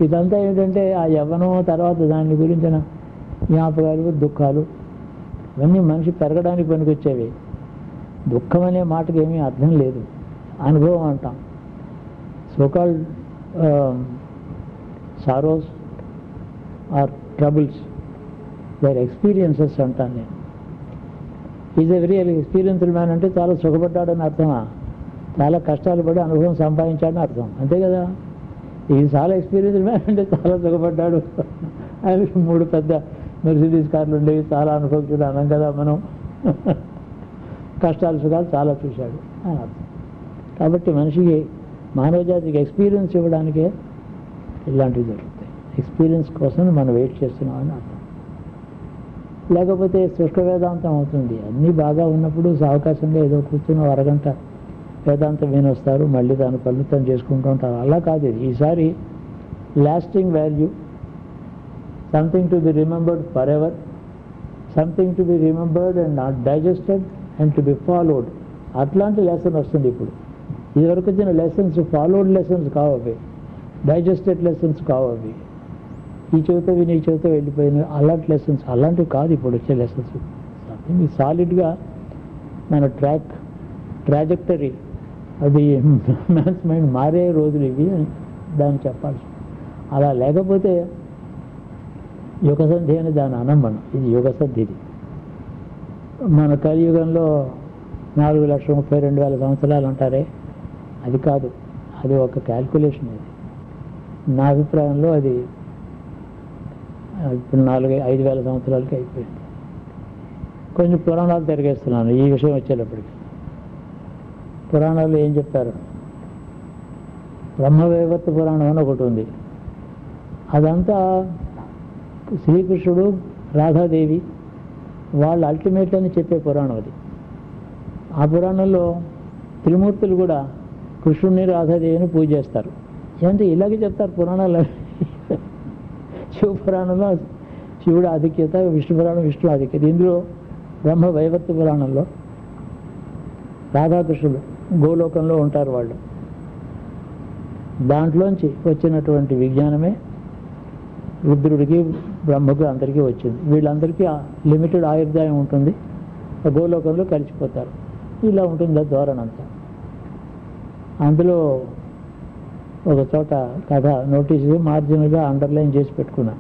C: ఇదంతా ఏంటంటే ఆ యవ్వనం తర్వాత దాని గురించిన జ్ఞాపకాలు, దుఃఖాలు ఇవన్నీ మనిషి పెరగడానికి పనికొచ్చేవి. దుఃఖం అనే మాటకి ఏమీ అర్థం లేదు, అనుభవం అంటాం. So called sorrows or troubles, their experiences అంటాను నేను. Is a very experienced man అంటే చాలా సుఖపడ్డాడని అర్థమా? చాలా కష్టాలు పడి అనుభవం సంపాదించాడని అర్థం, అంతే కదా. ఇది చాలా ఎక్స్పీరియన్స్డ్ మ్యాన్ అంటే చాలా సుఖపడ్డాడు, ఆయనకి 3 పెద్ద మెర్సిడీస్ కార్లు ఉండేవి, చాలా అనుభవించాడు అనం కదా మనం. కష్టాలు సుఖాలు చాలా చూశాడు అని అర్థం. కాబట్టి మనిషికి, మానవజాతికి ఎక్స్పీరియన్స్ ఇవ్వడానికే ఇలాంటివి జరుగుతాయి. ఎక్స్పీరియన్స్ కోసం మనం వెయిట్ చేస్తున్నామని అర్థం. లేకపోతే శుష్క వేదాంతం అవుతుంది. అన్నీ బాగా ఉన్నప్పుడు అవకాశంగా ఏదో కూర్చుని అరగంట వేదాంతం వినొస్తారు, మళ్ళీ దాని పనులు తను చేసుకుంటూ ఉంటారు. అలా కాదు ఇది. ఈసారి lasting value, something to be remembered for ever, something to be remembered and not digested and to be followed, అట్లాంటి లెసన్ వస్తుంది ఇప్పుడు. ఇదివరకు వచ్చిన లెసన్స్ ఫాలోడ్ లెసన్స్ కావు, అవి డైజెస్టెడ్ లెసన్స్ కావు. అవి ఈ చెవితో విని ఈ చెవితో వెళ్ళిపోయిన అలాంటి లెసన్స్, అలాంటివి కాదు ఇప్పుడు వచ్చే లెసన్స్. సంథింగ్ సాలిడ్గా మన ట్రాజెక్టరీ, అది మ్యాన్స్ మైండ్ మారే రోజులు ఇవి అని దాన్ని చెప్పాల్సి. అలా లేకపోతే యుగసంధి అని దాని అనం మనం. ఇది యుగసంధి. ఇది మన కలియుగంలో 4,32,000 సంవత్సరాలు అంటారే, అది కాదు, అది ఒక క్యాల్కులేషన్. అది నా అభిప్రాయంలో అది ఇప్పుడు 4,000-5,000 సంవత్సరాలకి అయిపోయింది. కొంచెం పురాణాలు తిరిగేస్తున్నాను ఈ విషయం వచ్చేటప్పటికి. పురాణాల్లో ఏం చెప్తారు? బ్రహ్మవైవర్త పురాణం అని ఒకటి ఉంది. అదంతా శ్రీకృష్ణుడు, రాధాదేవి వాళ్ళు అల్టిమేట్ అని చెప్పే పురాణం అది. ఆ పురాణంలో త్రిమూర్తులు కూడా కృష్ణుడిని, రాధాదేవిని పూజ చేస్తారు. అంటే ఇలాగే చెప్తారు పురాణాలు. శివపురాణంలో శివుడు ఆధిక్యత, విష్ణు పురాణం విష్ణు ఆధిక్యత. ఇందులో బ్రహ్మ వైవర్త పురాణంలో రాధాకృష్ణుడు గోలోకంలో ఉంటారు వాళ్ళు. దాంట్లోంచి వచ్చినటువంటి విజ్ఞానమే రుద్రుడికి, బ్రహ్మకు అందరికీ వచ్చింది. వీళ్ళందరికీ లిమిటెడ్ ఆయుర్దాయం ఉంటుంది, గోలోకంలో కలిసిపోతారు. ఇలా ఉంటుంది ధోరణి అంతా. అందులో ఒక చోట కథ నోటీస్ మార్జినల్గా అండర్లైన్ చేసి పెట్టుకున్నా,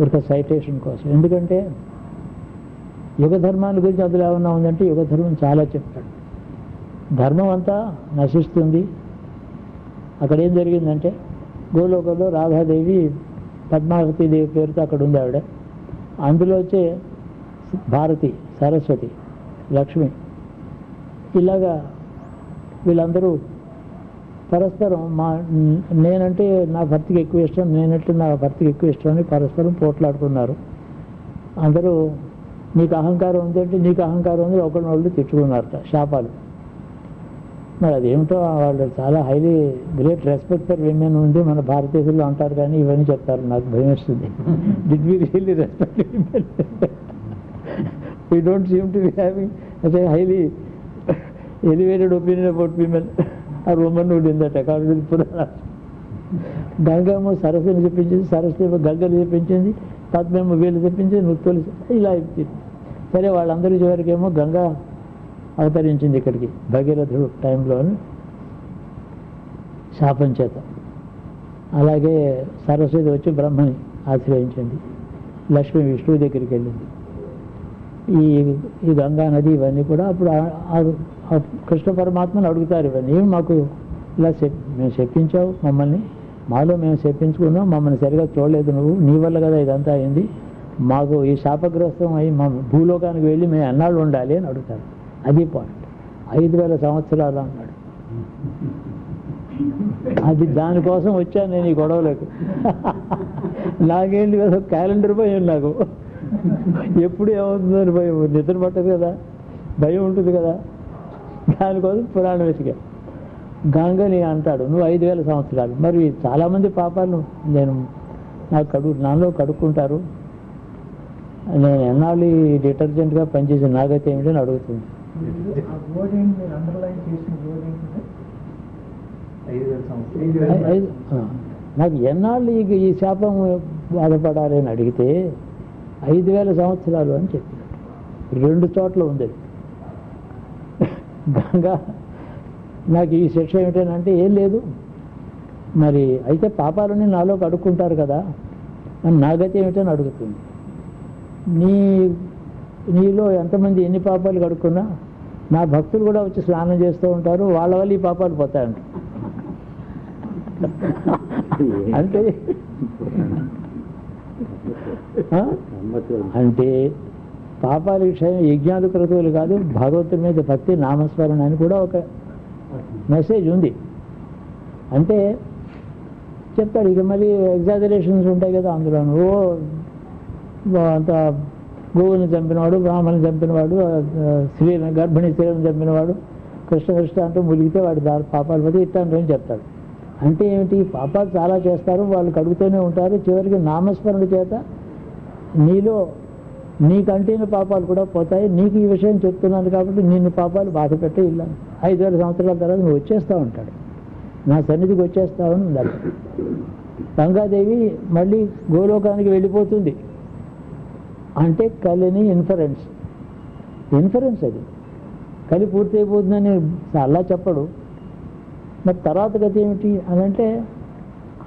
C: ఒక సైటేషన్ కోసం. ఎందుకంటే యుగ ధర్మాన్ని గురించి అందులో ఏమన్నా ఉందంటే యుగ ధర్మం చాలా చెప్పాడు. ధర్మం అంతా నశిస్తుంది. అక్కడ ఏం జరిగిందంటే గోలోకంలో రాధాదేవి, పద్మావతి దేవి పేరుతో అక్కడ ఉంది ఆవిడ. అందులో వచ్చే భారతి, సరస్వతి, లక్ష్మి, ఇలాగా వీళ్ళందరూ పరస్పరం నేనంటే నా భర్తకి ఎక్కువ ఇష్టం, నేనంటే నా భర్తకి ఎక్కువ ఇష్టం అని పరస్పరం పోట్లాడుకున్నారు. అందరూ నీకు అహంకారం ఉంది అంటే నీకు అహంకారం ఉంది, ఒకరినొకళ్ళు తిట్టుకున్నారట, శాపాలు. మరి అదేమిటో వాళ్ళు చాలా highly great respect for women ఉంది మన భారతదేశంలో అంటారు, కానీ ఇవన్నీ చెప్తారు. నాకు భయం వేస్తుంది. Did we really respect women? We don't seem to be having as a highly elevated opinion about women or women would in that according with Purana. గంగేమో సరస్సుని చెప్పించింది, సరస్సు గంగలు చెప్పించింది, పద్మేమో వీళ్ళు చెప్పించింది, నృత్యులు ఇలా అయిపోయింది. సరే వాళ్ళందరూ చివరికేమో గంగా అవతరించింది ఇక్కడికి భగీరథుడు టైంలో శాపం చేత. అలాగే సరస్వతి వచ్చి బ్రహ్మని ఆశ్రయించింది. లక్ష్మి విష్ణువు దగ్గరికి వెళ్ళింది. ఈ గంగా నది ఇవన్నీ కూడా అప్పుడు ఆ కృష్ణ పరమాత్మను అడుగుతారు, ఇవన్నీ మాకు ఇలా మేము చెప్పించావు, మమ్మల్ని మాలో మేము చెప్పించుకున్నాం, మమ్మల్ని సరిగా చూడలేదు నువ్వు, నీ వల్ల కదా ఇదంతా అయింది, మాకు ఈ శాపగ్రస్తం అయ్యి మా భూలోకానికి వెళ్ళి మేము ఎన్నాళ్ళు ఉండాలి అని అడుగుతారు. అది పాయింట్. 5000 సంవత్సరాలు అన్నాడు. అది దానికోసం వచ్చాను నేను ఈ గొడవలకు. నాకేంటి కదా క్యాలెండర్ భయం, నాకు ఎప్పుడు ఏమవుతుందని భయం, నిద్ర పట్టదు కదా, భయం ఉంటుంది కదా, దానికోసం పురాణం వెతికా. గంగని అంటాడు నువ్వు 5000 సంవత్సరాలు, మరి చాలామంది పాపాలు నాలో కడుక్కుంటారు, నేను ఎన్నాళ్ళు డిటర్జెంట్గా పనిచేసి నాగైతే ఏమిటని అడుగుతుంది. నాకు ఎన్నాళ్ళు ఈ శాపం బాధపడాలి అని అడిగితే 5000 సంవత్సరాలు అని చెప్పినాడు. 2 చోట్ల ఉంది. గంగా నాకు ఈ శిక్ష ఏమిటంటే ఏం లేదు, మరి అయితే పాపాలని నాలో కడుక్కుంటారు కదా అని నాగతి ఏమిటని అడుగుతుంది. నీలో ఎంతమంది ఎన్ని పాపాలు కడుక్కున్నా నా భక్తులు కూడా వచ్చి స్నానం చేస్తూ ఉంటారు, వాళ్ళ వల్ల ఈ పాపాలు పోతాయంట. అంటే పాపాల విషయం యజ్ఞాలు క్రతువులు కాదు, భగవంతుడి మీద భక్తి నామస్మరణ అని కూడా ఒక మెసేజ్ ఉంది. అంటే చెప్తాడు. ఇక మళ్ళీ ఎగ్జాజరేషన్స్ ఉంటాయి కదా అందులోనూ, అంత గోవుని చంపినవాడు, బ్రాహ్మణుని చంపినవాడు, గర్భిణీ స్త్రీలను చంపినవాడు, కృష్ణ అంటూ ములిగితే వాడి పాపాలు పోతే ఇట్లాంటివని చెప్తాడు. అంటే ఏమిటి, పాపాలు చాలా చేస్తారు, వాళ్ళు కడుగుతూనే ఉంటారు, చివరికి నామస్మరణ చేత నీకంటిన పాపాలు కూడా పోతాయి. నీకు ఈ విషయం చెప్తున్నాను కాబట్టి నిన్ను పాపాలు బాధ పెట్టే ఇల్లా 5000 సంవత్సరాల తర్వాత నువ్వు వచ్చేస్తూ ఉంటాడు, నా సన్నిధికి వచ్చేస్తావని ఉండాలి. గంగాదేవి మళ్ళీ గోలోకానికి వెళ్ళిపోతుంది అంటే కలిని ఇన్ఫరెన్స్ అది, కలి పూర్తి అయిపోతుందని అలా చెప్పడు. మరి తర్వాత గతి ఏమిటి అని అంటే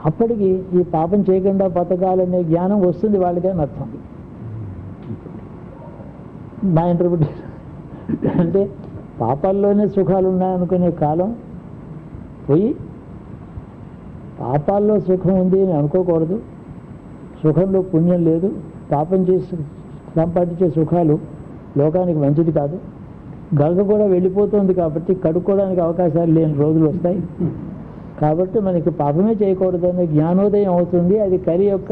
C: అప్పటికి ఈ పాపం చేయకుండా బతకాలనే జ్ఞానం వస్తుంది వాళ్ళకే అని అర్థం. నా ఇంటర్ప్రిటేషన్ అంటే పాపాల్లోనే సుఖాలు ఉన్నాయనుకునే కాలం పోయి పాపాల్లో సుఖం ఉంది అని అనుకోకూడదు, సుఖంలో పుణ్యం లేదు, పాపం చేసి సంపాదించే సుఖాలు లోకానికి మంచిది కాదు. గంగ కూడా వెళ్ళిపోతుంది కాబట్టి కడుక్కోవడానికి అవకాశాలు లేని రోజులు వస్తాయి. కాబట్టి మనకి పాపమే చేయకూడదనే జ్ఞానోదయం అవుతుంది. అది కలి యొక్క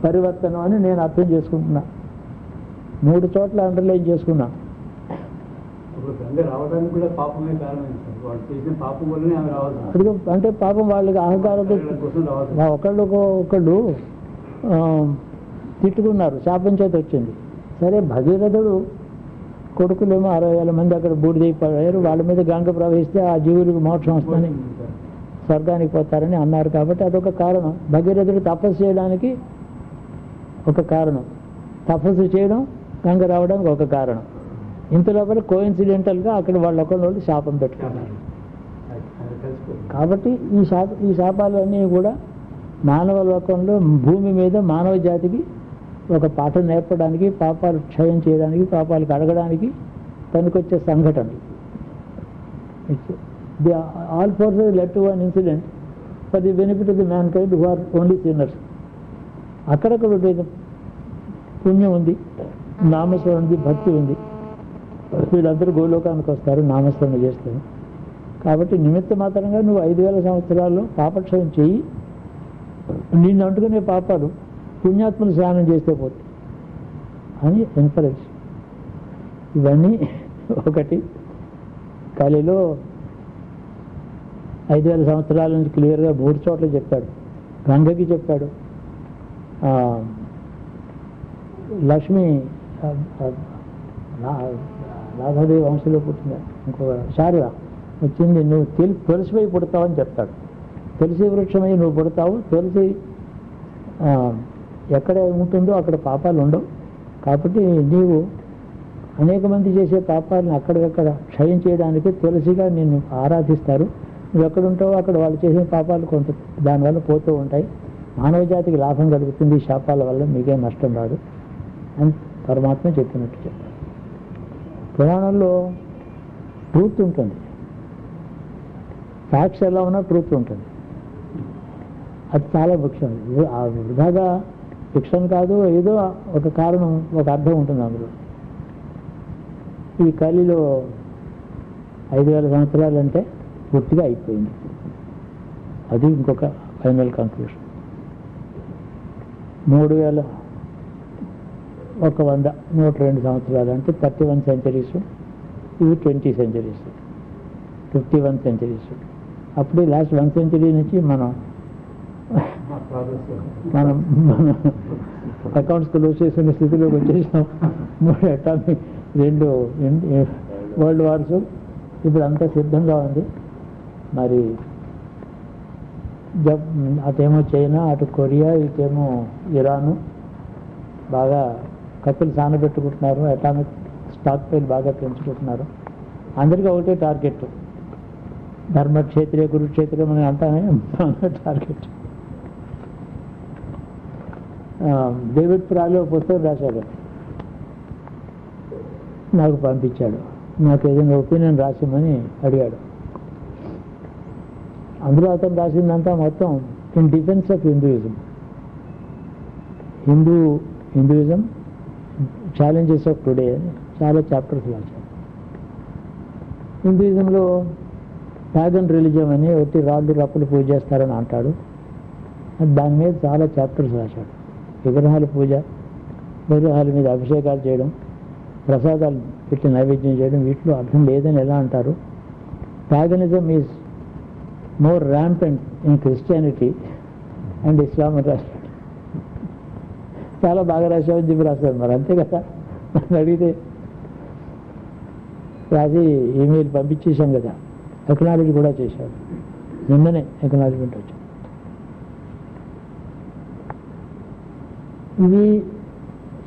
C: పరివర్తనం అని నేను అర్థం చేసుకుంటున్నా. 3 చోట్ల అండర్లైన్ చేసుకున్నా. అంటే పాపం వాళ్ళకి అహంకారంతో ఒకళ్ళు తిట్టుకున్నారు, శాపం చేత వచ్చింది. సరే భగీరథుడు కొడుకులేమో 60,000 మంది అక్కడ బూడిదైపోయారు, వాళ్ళ మీద గంగ ప్రవహిస్తే ఆ జీవులకు మోక్షం వస్తుందని స్వర్గానికి పోతారని అన్నారు. కాబట్టి అదొక కారణం. భగీరథుడు తపస్సు చేయడానికి ఒక కారణం, తపస్సు చేయడం గంగ రావడానికి ఒక కారణం. ఇంత లోపల కోఇన్సిడెంటల్గా అక్కడ వాళ్ళు శాపం పెట్టుకున్నారు. కాబట్టి ఈ శాపాలన్నీ కూడా మానవ లోకంలో భూమి మీద మానవ జాతికి ఒక పాఠం నేర్పడానికి, పాపాలు క్షయం చేయడానికి, పాపాలు కడగడానికి పనికొచ్చే సంఘటనలు. The all forces led to one incident for the benefit of the mankind who are only sinners. అక్కడక్కడ పుణ్యం ఉంది, నామస్మరణ ఉంది, భక్తి ఉంది. వీళ్ళందరూ గోలోకానికి వస్తారు నామస్మరణ చేస్తారు. కాబట్టి నిమిత్త మాత్రంగా నువ్వు 5000 సంవత్సరాల్లో పాపక్షయం చెయ్యి, నిన్ను అంటుకునే పాపాలు పుణ్యాత్మలు స్నానం చేస్తే పోతే అని ఎన్కరేజ్. ఇవన్నీ ఒకటి. కలిలో 5000 సంవత్సరాల నుంచి క్లియర్గా 3 చోట్ల చెప్పాడు. గంగకి చెప్పాడు, లక్ష్మి రాధాదేవి వంశంలో పుట్టింది, ఇంకో శారద వచ్చింది, నువ్వు తులసిపై పుడతావని చెప్తాడు. తులసి వృక్షమై నువ్వు పుడతావు, తులసి ఎక్కడ ఉంటుందో అక్కడ పాపాలు ఉండవు. కాబట్టి నీవు అనేక మంది చేసే పాపాలను అక్కడికక్కడ క్షయం చేయడానికి తులసిగా నిన్ను ఆరాధిస్తారు. నువ్వు ఎక్కడుంటావో అక్కడ వాళ్ళు చేసే పాపాలు కొంత దానివల్ల పోతూ ఉంటాయి. మానవ జాతికి లాభం కలుగుతుంది, శాపాల వల్ల మీకేం నష్టం రాదు అని పరమాత్మ చెప్పినట్టు చెప్పారు. పురాణంలో ట్రూత్ ఉంటుంది, ఫ్యాక్ట్స్ ఎలా ఉన్నా ట్రూత్ ఉంటుంది. అది చాలా ముఖ్యం. ఆ వృధాగా ఫిక్షన్ కాదు, ఏదో ఒక కారణం, ఒక అర్థం ఉంటుంది అందులో. ఈ కలిలో 5000 సంవత్సరాలు అంటే పూర్తిగా అయిపోయింది. అది ఇంకొక ఫైనల్ కంక్లూషన్. 3000 102 సంవత్సరాలు అంటే 31 centuries, ఇవి 20 centuries, 51 centuries. అప్పుడే లాస్ట్ 1 century నుంచి మనం అకౌంట్స్ క్లోజ్ చేసిన స్థితిలోకి వచ్చేసాం. 3 అటామిక్, 2 వరల్డ్ వార్స్, ఇప్పుడు అంతా సిద్ధంగా ఉంది. మరి అటేమో చైనా, అటు కొరియా, ఇటేమో ఇరాను బాగా కత్తులు సానబెట్టుకుంటున్నారు, అటామిక్ స్టాక్ పైలు బాగా పెంచుకుంటున్నారు. అందరికీ ఒకటే టార్గెట్, ధర్మక్షేత్రే కురుక్షేత్రం అని అంటానే టార్గెట్. డేవిడ్ ప్రాలో పుస్తకం రాశాడు, నాకు పంపించాడు. నాకు ఏదైనా ఒపీనియన్ రాసిమని అడిగాడు. అందులో అతను రాసిందంతా మొత్తం in defence of Hinduism, Hinduism challenges of today అని చాలా చాప్టర్స్ రాశాడు. హిందూయిజంలో ప్యాగన్ రిలీజియం అని ఒకటి రాళ్ళు రప్పులు పూజ చేస్తారని అంటాడు. దాని మీద చాలా చాప్టర్స్ రాశాడు. విగ్రహాల పూజ, విగ్రహాల మీద అభిషేకాలు చేయడం, ప్రసాదాలు పెట్టి నైవేద్యం చేయడం, వీటిలో అర్థం లేదని ఎలా అంటారు. Paganism is more rampant in Christianity and Islam అని రాశాడు. చాలా బాగా రాశామని చెప్పి రాశాడు. మరి అంతే కదా, నన్ను అడిగితే రాసి ఈమెయిల్ పంపించేశాం కదా. ఎకనాలజీ కూడా చేశాడు, నిన్ననే ఎకనాలజీమెంట్ వచ్చింది. ఇవి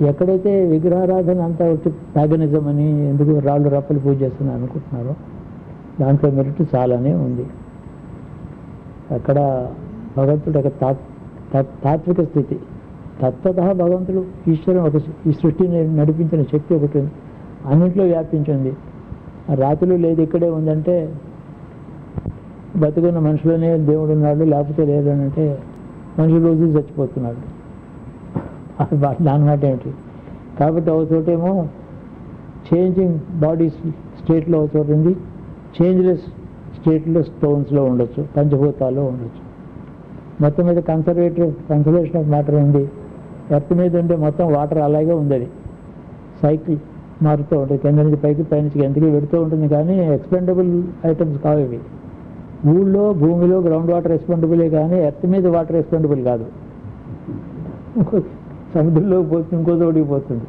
C: ఎక్కడైతే విగ్రహారాధన అంతా ఒకటి ప్యాగనిజం అని ఎందుకు రాళ్ళు రప్పలు పూజ చేస్తున్నా అనుకుంటున్నారో దాంట్లో మెరిట్ చాలానే ఉంది. అక్కడ భగవంతుడు ఒక తాత్విక స్థితి, తత్వత భగవంతుడు ఈశ్వరం ఒక ఈ సృష్టిని నడిపించిన శక్తి ఒకటి ఉంది, అన్నింటిలో వ్యాపించింది. రాత్రులు లేదు ఇక్కడే ఉందంటే బతుకున్న మనుషులనే దేవుడు ఉన్నాడు, లేకపోతే లేదు అని అంటే మనుషులు రోజు చచ్చిపోతున్నాడు. దాని మాట ఏమిటి? కాబట్టి ఒక చోటేమో చేంజింగ్ బాడీ స్టేట్లో ఒక చోట ఉంది, చేంజ్లెస్ స్టేట్లో స్టోన్స్లో ఉండొచ్చు, పంచభూతాల్లో ఉండొచ్చు. మొత్తం మీద కన్సర్వేషన్ ఆఫ్ మ్యాటర్ ఉంది. ఎర్త్ మీద ఉండే మొత్తం వాటర్ అలాగే ఉంది, అది సైకిల్ మారుతూ ఉంటుంది, కింద నుంచి పైకి, పై నుంచి ఎందుకు పెడుతూ ఉంటుంది. కానీ ఎక్స్పెండబుల్ ఐటమ్స్ కావు ఇవి. ఊళ్ళో భూమిలో గ్రౌండ్ వాటర్ ఎక్స్పెండబులే, కానీ ఎర్త్ మీద వాటర్ ఎక్స్పెండబుల్ కాదు. సముద్రంలోకి పోతుంది, ఇంకో తోడికి పోతుంది,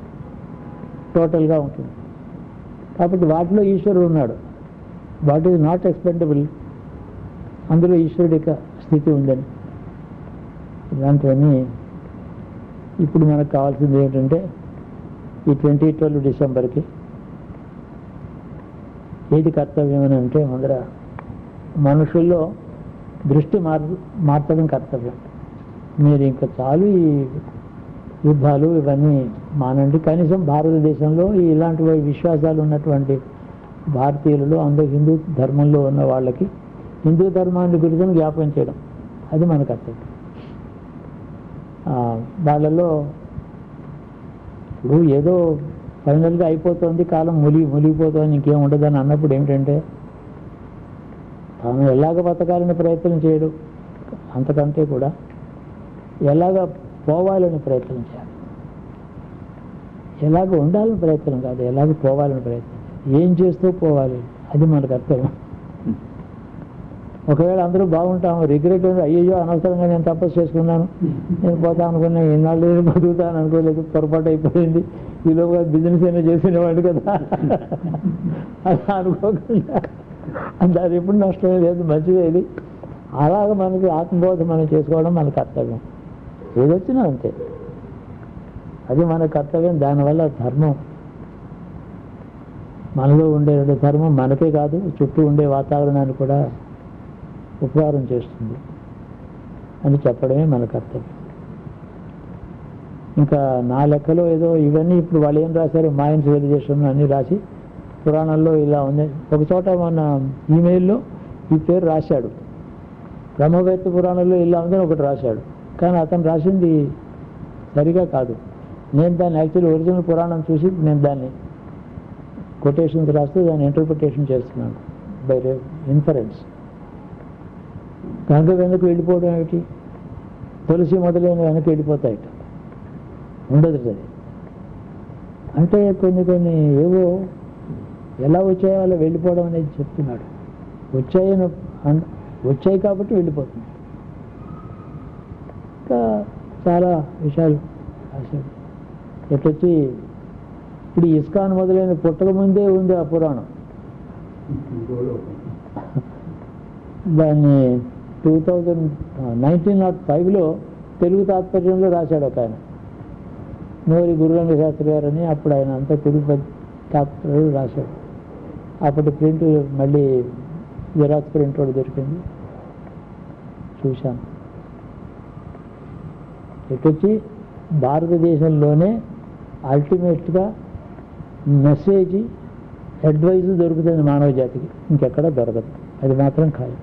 C: టోటల్గా ఉంటుంది. కాబట్టి వాటిలో ఈశ్వరుడు ఉన్నాడు. వాట్ ఈజ్ నాట్ ఎక్స్పెండబుల్, అందులో ఈశ్వరుడి యొక్క స్థితి ఉందని. ఇలాంటివన్నీ ఇప్పుడు మనకు కావాల్సింది ఏంటంటే ఈ 2012 డిసెంబర్కి ఏది కర్తవ్యం అని అంటే, ముందర మనుషుల్లో దృష్టి మార్చడం కర్తవ్యం. మీరు ఇంకా చాలు ఈ యుద్ధాలు ఇవన్నీ మానండి. కనీసం భారతదేశంలో ఇలాంటి విశ్వాసాలు ఉన్నటువంటి భారతీయులలో, అందరూ హిందూ ధర్మంలో ఉన్న వాళ్ళకి హిందూ ధర్మాన్ని గురించి జ్ఞాపకం చేయడం, అది మన కర్తవ్యం. వాళ్ళలో ఇప్పుడు ఏదో ఫైనల్గా అయిపోతుంది, కాలం మునిగిపోతుంది, ఇంకేం ఉండదని అన్నప్పుడు ఏమిటంటే తాను ఎలాగ బతకాలని ప్రయత్నం చేయడు, అంతకంటే కూడా ఎలాగ పోవాలని ప్రయత్నం చేయాలి. ఎలాగ ఉండాలని ప్రయత్నం కాదు, ఎలాగ పోవాలని ప్రయత్నం, ఏం చేస్తూ పోవాలి, అది మన కర్తవ్యం. ఒకవేళ అందరూ బాగుంటాము, రిగ్రెట్ అయ్యో అనవసరంగా నేను తపస్సు చేసుకున్నాను, నేను పోతా అనుకున్నా, ఈనాళ్ళు బతుకుతాను అనుకోలేదు, పొరపాటు అయిపోయింది, ఈలోగా బిజినెస్ అయినా చేసినవాడు కదా అలా అనుకోకుండా, అది ఎప్పుడు నష్టమే లేదు, మంచిదే. ఇది అలాగ మనకి ఆత్మబోధ మనం చేసుకోవడం మన కర్తవ్యం. ఏదొచ్చినా అంతే, అది మన కర్తవ్యం. దానివల్ల ధర్మం, మనలో ఉండే ధర్మం మనకే కాదు చుట్టూ ఉండే వాతావరణాన్ని కూడా ఉపకారం చేస్తుంది. అని చెప్పడమే మన కర్తవ్యం. ఇంకా నా లెక్కలో ఏదో ఇవన్నీ ఇప్పుడు వాళ్ళు ఏం రాశారు, మాయన్ సివిలైజేషన్ అన్నీ రాసి పురాణాల్లో ఇలా ఉంది. ఒక చోట మన ఈమెయిల్లో ఈ పేరు రాశాడు, బ్రహ్మవేత్త పురాణంలో ఇలా ఉందని ఒకటి రాశాడు. కానీ అతను రాసింది సరిగా కాదు. నేను దాన్ని యాక్చువల్లీ ఒరిజినల్ పురాణం చూసి నేను దాన్ని కొటేషన్స్ రాస్తూ దాన్ని ఇంటర్ప్రిటేషన్ చేస్తున్నాను బై ఇన్ఫరెన్స్. కనుక వెనక్కి వెళ్ళిపోవడం ఏమిటి, తులసి మొదలైన వెనక్కి వెళ్ళిపోతాయట, ఉండదు అది. అంటే కొన్ని ఏవో ఎలా వచ్చాయో అలా వెళ్ళిపోవడం అనేది చెప్తున్నాడు. వచ్చాయి కాబట్టి వెళ్ళిపోతుంది. ఇంకా చాలా విషయాలు రాశాడు. ఎట్లొచ్చి ఇప్పుడు ఇస్కాన్ మొదలైన పుట్టక ముందే ఉంది ఆ పురాణం. దాన్ని 1905లో తెలుగు తాత్పర్యంలో రాశాడు ఒక ఆయన, నూరి గురురంగ శాస్త్రి గారని. అప్పుడు ఆయన అంతా తెలుగు తాత్పర్యం రాశాడు. అప్పటి ప్రింట్ మళ్ళీ జిరాక్స్ ప్రింట్ కూడా దొరికింది, చూశాను. ఎటొచ్చి భారతదేశంలోనే అల్టిమేట్గా మెసేజ్ అడ్వైజ్ దొరుకుతుంది మానవ జాతికి, ఇంకెక్కడ దొరకదు, అది మాత్రం ఖాయం.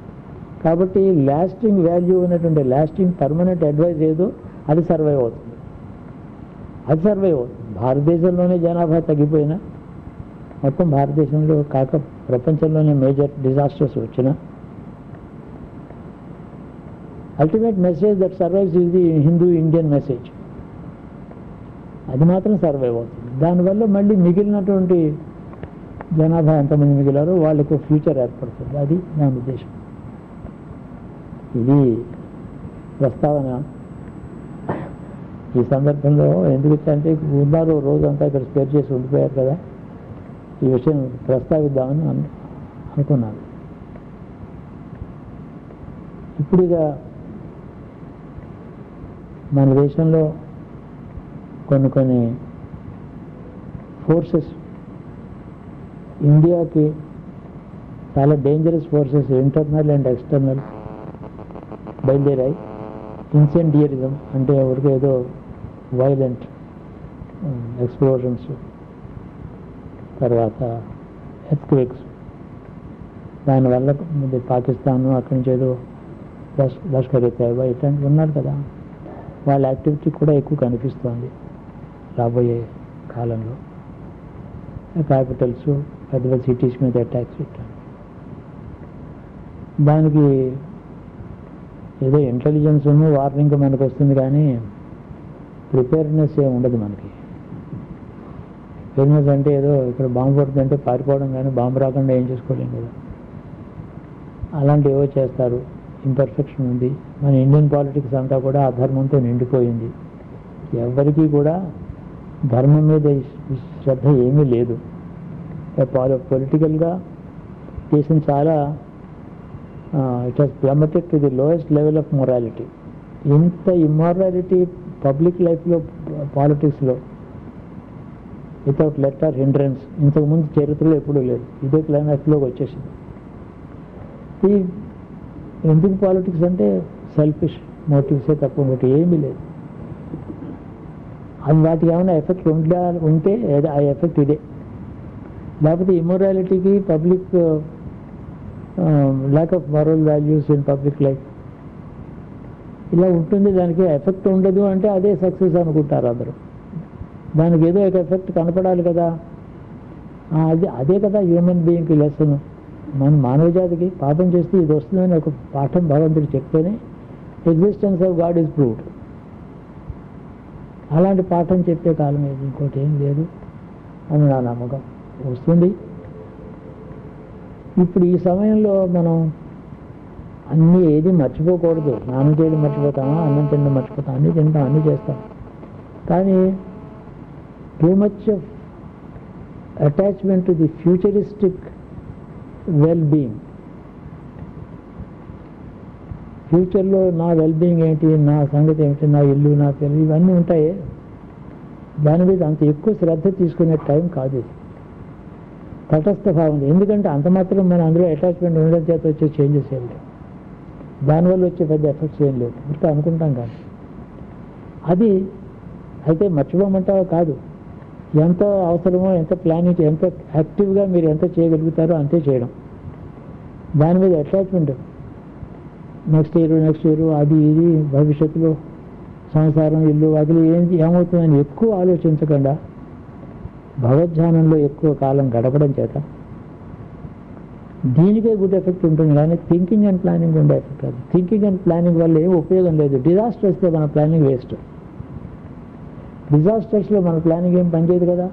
C: కాబట్టి లాస్టింగ్ వాల్యూ ఉన్నటువంటి లాస్టింగ్ పర్మనెంట్ అడ్వైజ్ ఏదో అది సర్వైవ్ అవుతుంది. భారతదేశంలోనే జనాభా తగ్గిపోయినా, మొత్తం భారతదేశంలో కాక ప్రపంచంలోనే మేజర్ డిజాస్టర్స్ వచ్చినా, ultimate message that survives is the Hindu Indian message, అది మాత్రం సర్వైవ్ అవుతుంది. దానివల్ల మళ్ళీ మిగిలినటువంటి జనాభా ఎంతమంది మిగిలారో వాళ్ళకు ఫ్యూచర్ ఏర్పడుతుంది. అది నా ఉద్దేశం. ఇది ప్రస్తావన. ఈ సందర్భంలో ఎందుకు అంటే ఉన్నారు రోజంతా ఇక్కడ స్పేర్ చేసి ఉండిపోయారు కదా, ఈ విషయం ప్రస్తావిద్దామని అనుకున్నాను. ఇప్పుడు ఇక మన దేశంలో కొన్ని ఫోర్సెస్ ఇండియాకి చాలా dangerous forces, internal and external బయలుదేరాయి. ఇన్సెండియరిజం అంటే ఎవరికి ఏదో వైలెంట్ ఎక్స్ప్లోషన్స్, తర్వాత ఎర్త్క్వేక్స్, దానివల్ల పాకిస్తాన్ అక్కడి నుంచి ఏదో లష్కర్-e-తోయిబా ఇట్లాంటివి ఉన్నారు కదా, వాళ్ళ యాక్టివిటీ కూడా ఎక్కువ కనిపిస్తోంది రాబోయే కాలంలో. క్యాపిటల్స్, పెద్ద పెద్ద సిటీస్ మీద అటాక్స్ ఇట్లాంటి. దానికి ఏదో ఇంటెలిజెన్స్ వార్నింగ్ మనకు వస్తుంది, కానీ ప్రిపేర్నెస్ ఏమి ఉండదు మనకి. ప్రిపేర్నెస్ అంటే ఏదో ఇక్కడ బాంబు పడుతుందంటే పారిపోవడం, కానీ బాంబు రాకుండా ఏం చేసుకోలేం కదా, అలాంటి ఏవో చేస్తారు. ఇంపర్ఫెక్షన్ ఉంది. మన ఇండియన్ పాలిటిక్స్ అంతా కూడా అధర్మంతో నిండిపోయింది. ఎవరికీ కూడా ధర్మం మీద శ్రద్ధ ఏమీ లేదు. పొలిటికల్గా దేశం చాలా it has plummeted to the lowest level of morality. ఇంత ఇమ్మారాలిటీ పబ్లిక్ లైఫ్లో, పాలిటిక్స్లో వితౌట్ లెట్ ఆర్ హిండ్రెన్స్ ఇంతకుముందు చరిత్రలో ఎప్పుడూ లేదు. ఇదే క్లైమాక్స్లోకి వచ్చేసింది. ఈ ఎందుకు పాలిటిక్స్ అంటే సెల్ఫిష్ మోటివ్సే తప్ప ఒకటి ఏమీ లేదు. అది వాటికి ఏమైనా ఎఫెక్ట్ ఉంటే ఆ ఎఫెక్ట్ ఇదే. లేకపోతే ఇమ్మొరాలిటీకి, public lack of moral values in public life ఇలా ఉంటుంది. దానికి ఎఫెక్ట్ ఉండదు అంటే అదే సక్సెస్ అనుకుంటారు అందరూ. దానికి ఏదో ఒక ఎఫెక్ట్ కనపడాలి కదా, అదే కదా హ్యూమన్ బీయింగ్కి లెసన్. మన మానవ జాతికి పాపం చేస్తే ఇది వస్తుందని ఒక పాఠం భగవంతుడు చెప్తేనే existence of God is proved. అలాంటి పాఠం చెప్పే కాలం ఏది, ఇంకోటి ఏం లేదు అని నా నమ్మకం. వస్తుంది. ఇప్పుడు ఈ సమయంలో మనం అన్నీ ఏది మర్చిపోకూడదు. స్నానం చేయడం మర్చిపోతామా, అన్నం తినడం మర్చిపోతాం, అన్నీ తింటాం, అన్నీ చేస్తాం. కానీ too much of attachment to the futuristic well-being, ఫ్యూచర్లో నా వెల్-బీయింగ్ ఏంటి, నా సంగతి ఏమిటి, నా ఇల్లు, నా పిల్లలు, ఇవన్నీ ఉంటాయి. దాని మీద అంత ఎక్కువ శ్రద్ధ తీసుకునే టైం కాదు ఇది. తటస్థ భావం. ఎందుకంటే అంత మాత్రం మన అందులో అటాచ్మెంట్ ఉండడం చేత వచ్చే చేంజెస్ ఏమిటి. దానివల్ల వచ్చే పెద్ద ఎఫెక్ట్స్ ఏం లేవు, ఇంకా అనుకుంటాం కానీ. అది అయితే మర్చిపోమంటావో కాదు, ఎంత అవసరమో, ఎంత ప్లానింగ్, ఎంత యాక్టివ్గా మీరు ఎంత చేయగలుగుతారో అంతే చేయడం. దాని మీద అటాచ్మెంట్, నెక్స్ట్ ఇయర్ అది ఇది, భవిష్యత్తులో సంసారం, ఇల్లు, వాకిలు ఏమవుతుందని ఎక్కువ ఆలోచించకుండా భగవద్ధ్యానంలో ఎక్కువ కాలం గడపడం చేత దీనికే గుడ్ ఎఫెక్ట్ ఉంటుంది, కానీ థింకింగ్ అండ్ ప్లానింగ్ ఉండే ఎఫెక్ట్ కాదు. థింకింగ్ అండ్ ప్లానింగ్ వల్ల ఏం ఉపయోగం లేదు. డిజాస్టర్ వస్తే మన ప్లానింగ్ వేస్ట్. డిజాస్టర్స్లో మన ప్లానింగ్ ఏం పనిచేయదు కదా.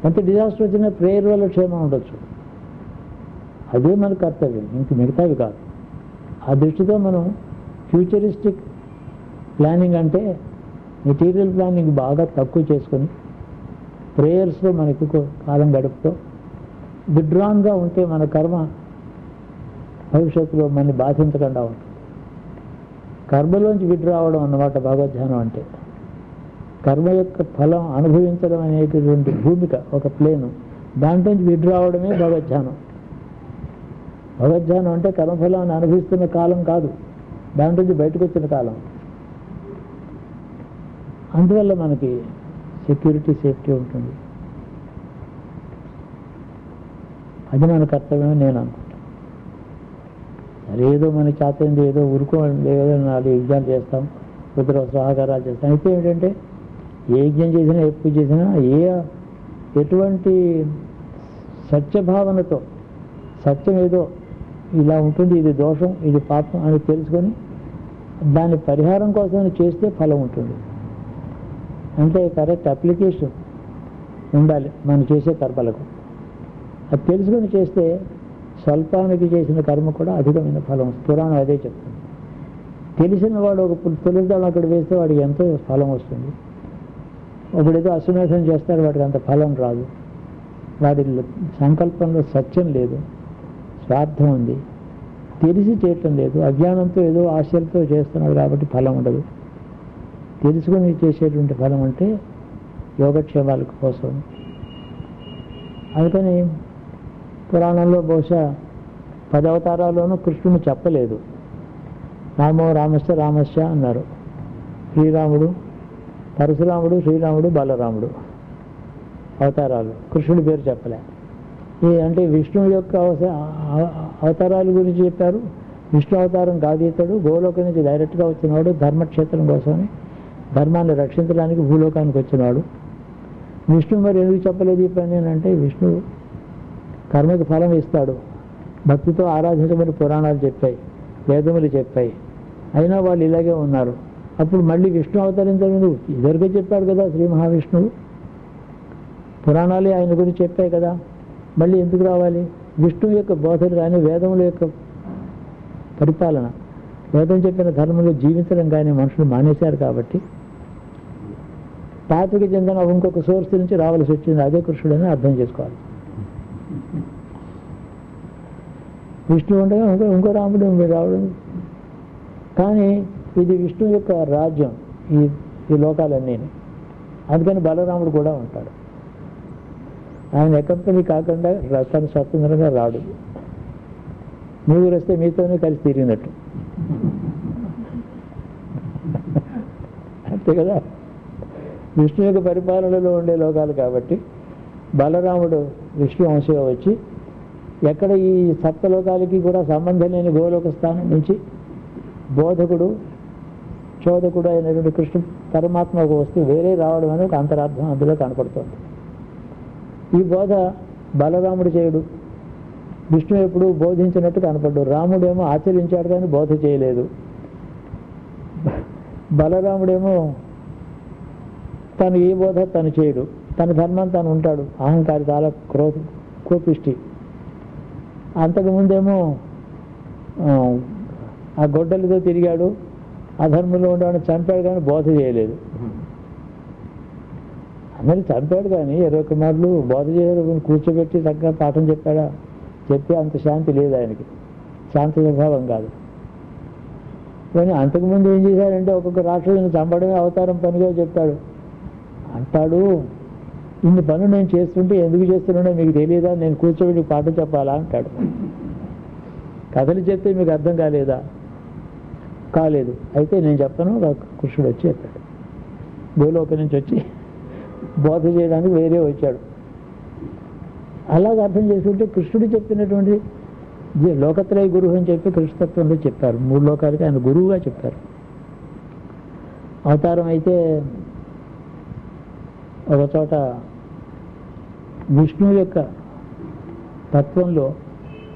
C: ఎంత డిజాస్టర్ వచ్చినా ప్రేయర్ వల్ల క్షేమం ఉండొచ్చు, అదే మన కర్తవ్యం, ఇంక మిగతావి కాదు. ఆ దృష్టితో మనం ఫ్యూచరిస్టిక్ ప్లానింగ్ అంటే మెటీరియల్ ప్లానింగ్ బాగా తక్కువ చేసుకొని ప్రేయర్స్లో మనకు కాలం గడుపుతూ విడ్రాన్గా ఉంటే మన కర్మ భవిష్యత్తులో మనని బాధించకుండా ఉంటుంది. కర్మలోంచి విడ్రావడం అన్నమాట భగవద్ధ్యానం అంటే. కర్మ యొక్క ఫలం అనుభవించడం అనేటటువంటి భూమిక, ఒక ప్లేను, దాంట్లోంచి విడ్రావడమే భగవద్ధ్యానం. భగవద్ధ్యానం అంటే కర్మఫలాన్ని అనుభవిస్తున్న కాలం కాదు, దాంట్లోంచి బయటకు వచ్చిన కాలం. అందువల్ల మనకి సెక్యూరిటీ, సేఫ్టీ ఉంటుంది. అది మన కర్తవ్యం నేను అనుకుంటాను. అదేదో మన చేతైంది ఏదో ఊరుకోండి, ఏదో 4 యజ్ఞాలు చేస్తాం, రుద్ర సహకారాలు చేస్తాం. అయితే ఏంటంటే ఏ యజ్ఞం చేసినా, ఎప్పుడు చేసినా ఎటువంటి సత్యభావనతో, సత్యం ఏదో ఇలా ఉంటుంది, ఇది దోషం, ఇది పాపం అని తెలుసుకొని దాని పరిహారం కోసం చేస్తే ఫలం ఉంటుంది. అంటే కరెక్ట్ అప్లికేషన్ ఉండాలి మనం చేసే కర్మలకు. అది తెలుసుకొని చేస్తే స్వల్పానికి చేసిన కర్మ కూడా అధికమైన ఫలం. పురాణం అదే చెప్తుంది. తెలిసిన వాడు ఒక తులసిదళం అక్కడ వేస్తే వాడికి ఎంతో ఫలం వస్తుంది. ఒకడేదో అశ్వమేధం చేస్తాడు, వాడికి అంత ఫలం రాదు. వాడి సంకల్పంలో సత్యం లేదు, స్వార్థం ఉంది, తెలిసి చేయటం లేదు, అజ్ఞానంతో ఏదో ఆశలతో చేస్తున్నాడు కాబట్టి ఫలం ఉండదు. తెలుసుకొని చేసేటువంటి ఫలం అంటే యోగక్షేమాల కోసం. అందుకని పురాణంలో బహుశా 10 అవతారాల్లోనూ కృష్ణుని చెప్పలేదు. రామో రామశ్చ రామశ్చ అన్నారు. శ్రీరాముడు, పరశురాముడు, శ్రీరాముడు, బలరాముడు అవతారాలు, కృష్ణుడి పేరు చెప్పలే. అంటే విష్ణువు యొక్క అవతారాల గురించి చెప్పారు. విష్ణు అవతారం కాదు ఇతడు, గోలోకం నుంచి డైరెక్ట్గా వచ్చినవాడు, ధర్మక్షేత్రం కోసమని ధర్మాన్ని రక్షించడానికి భూలోకానికి వచ్చినాడు. విష్ణు మరి ఎందుకు చెప్పలేదు ఈ పని అంటే, విష్ణువు కర్మకి ఫలం ఇస్తాడు, భక్తితో ఆరాధించమని పురాణాలు చెప్పాయి, వేదములు చెప్పాయి. అయినా వాళ్ళు ఇలాగే ఉన్నారు. అప్పుడు మళ్ళీ విష్ణు అవతరించలేదు. ఇద్దరికే చెప్పాడు కదా శ్రీ మహావిష్ణువు, పురాణాలే ఆయన గురించి చెప్పాయి కదా, మళ్ళీ ఎందుకు రావాలి? విష్ణువు యొక్క బోధన కానీ, వేదముల యొక్క పరిపాలన, వేదం చెప్పిన ధర్మంలో జీవించడం కానీ మనుషులు మానేశారు కాబట్టి పాత్రికి చెందిన ఇంకొక సోర్స్ నుంచి రావాల్సి వచ్చింది. అదే కృష్ణుడని అర్థం చేసుకోవాలి. విష్ణువు ఉండగా ఇంకో రాముడు రావడం, కానీ ఇది విష్ణువు యొక్క రాజ్యం, ఈ లోకాలన్నీ. అందుకని బలరాముడు కూడా ఉంటాడు. ఆయన ఎకంపెనీ కాకుండా తను స్వతంత్రంగా రాడు. మీరు వస్తే మీతోనే కలిసి తిరిగినట్టు అంతే కదా. విష్ణు యొక్క పరిపాలనలో ఉండే లోకాలు కాబట్టి బలరాముడు విష్ణు అంశగా వచ్చి ఎక్కడ ఈ సప్తలోకాలకి కూడా సంబంధం లేని గోలోక స్థానం నుంచి బోధకుడు, చోదకుడు అయినటువంటి కృష్ణ పరమాత్మ ఒక వస్తువు వేరే రావడం అని ఒక అంతరార్థం అందులో కనపడుతుంది. ఈ బోధ బలరాముడు చేయడు, విష్ణు ఎప్పుడు బోధించినట్టు కనపడ్డు. రాముడేమో ఆచరించాడు కానీ బోధ చేయలేదు. బలరాముడేమో తను ఏ బోధ తను చేయడు, తన ధర్మాన్ని తను ఉంటాడు. అహంకారి, చాలా కోపిష్టి. అంతకుముందేమో ఆ గొడ్డలతో తిరిగాడు, అధర్మంలో ఉండేవాడిని చంపాడు కానీ బోధ చేయలేదు. అందరినీ చంపాడు కానీ 20 కుమారులు బోధ చేయడు. కూర్చోబెట్టి చక్కగా పాఠం చెప్పాడా? చెప్పి అంత శాంతి లేదు ఆయనకి, శాంత స్వభావం కాదు. కానీ అంతకుముందు ఏం చేశాడంటే ఒక్కొక్క రాక్షసుని చంపడమే అవతారం పనిగా చెప్పాడు. అంటాడు, ఇన్ని పనులు నేను చేస్తుంటే ఎందుకు చేస్తున్నానో మీకు తెలియదా? నేను కూర్చోబెట్టి పాఠం చెప్పాలా అంటాడు. కథలు చెప్తే మీకు అర్థం కాలేదా? కాలేదు. అయితే నేను చెప్పను, కృష్ణుడు వచ్చి చెప్పాడు. భూలోకం నుంచి వచ్చి బోధ చేయడానికి వేరే వచ్చాడు. అలాగ అర్థం చేసుకుంటే కృష్ణుడు చెప్పినటువంటి లోకత్రయ గురువు అని చెప్పి కృష్ణతత్వంలో చెప్పారు. 3 లోకాలకి ఆయన గురువుగా చెప్పారు. అవతారం అయితే ఒక చోట విష్ణువు యొక్క తత్వంలో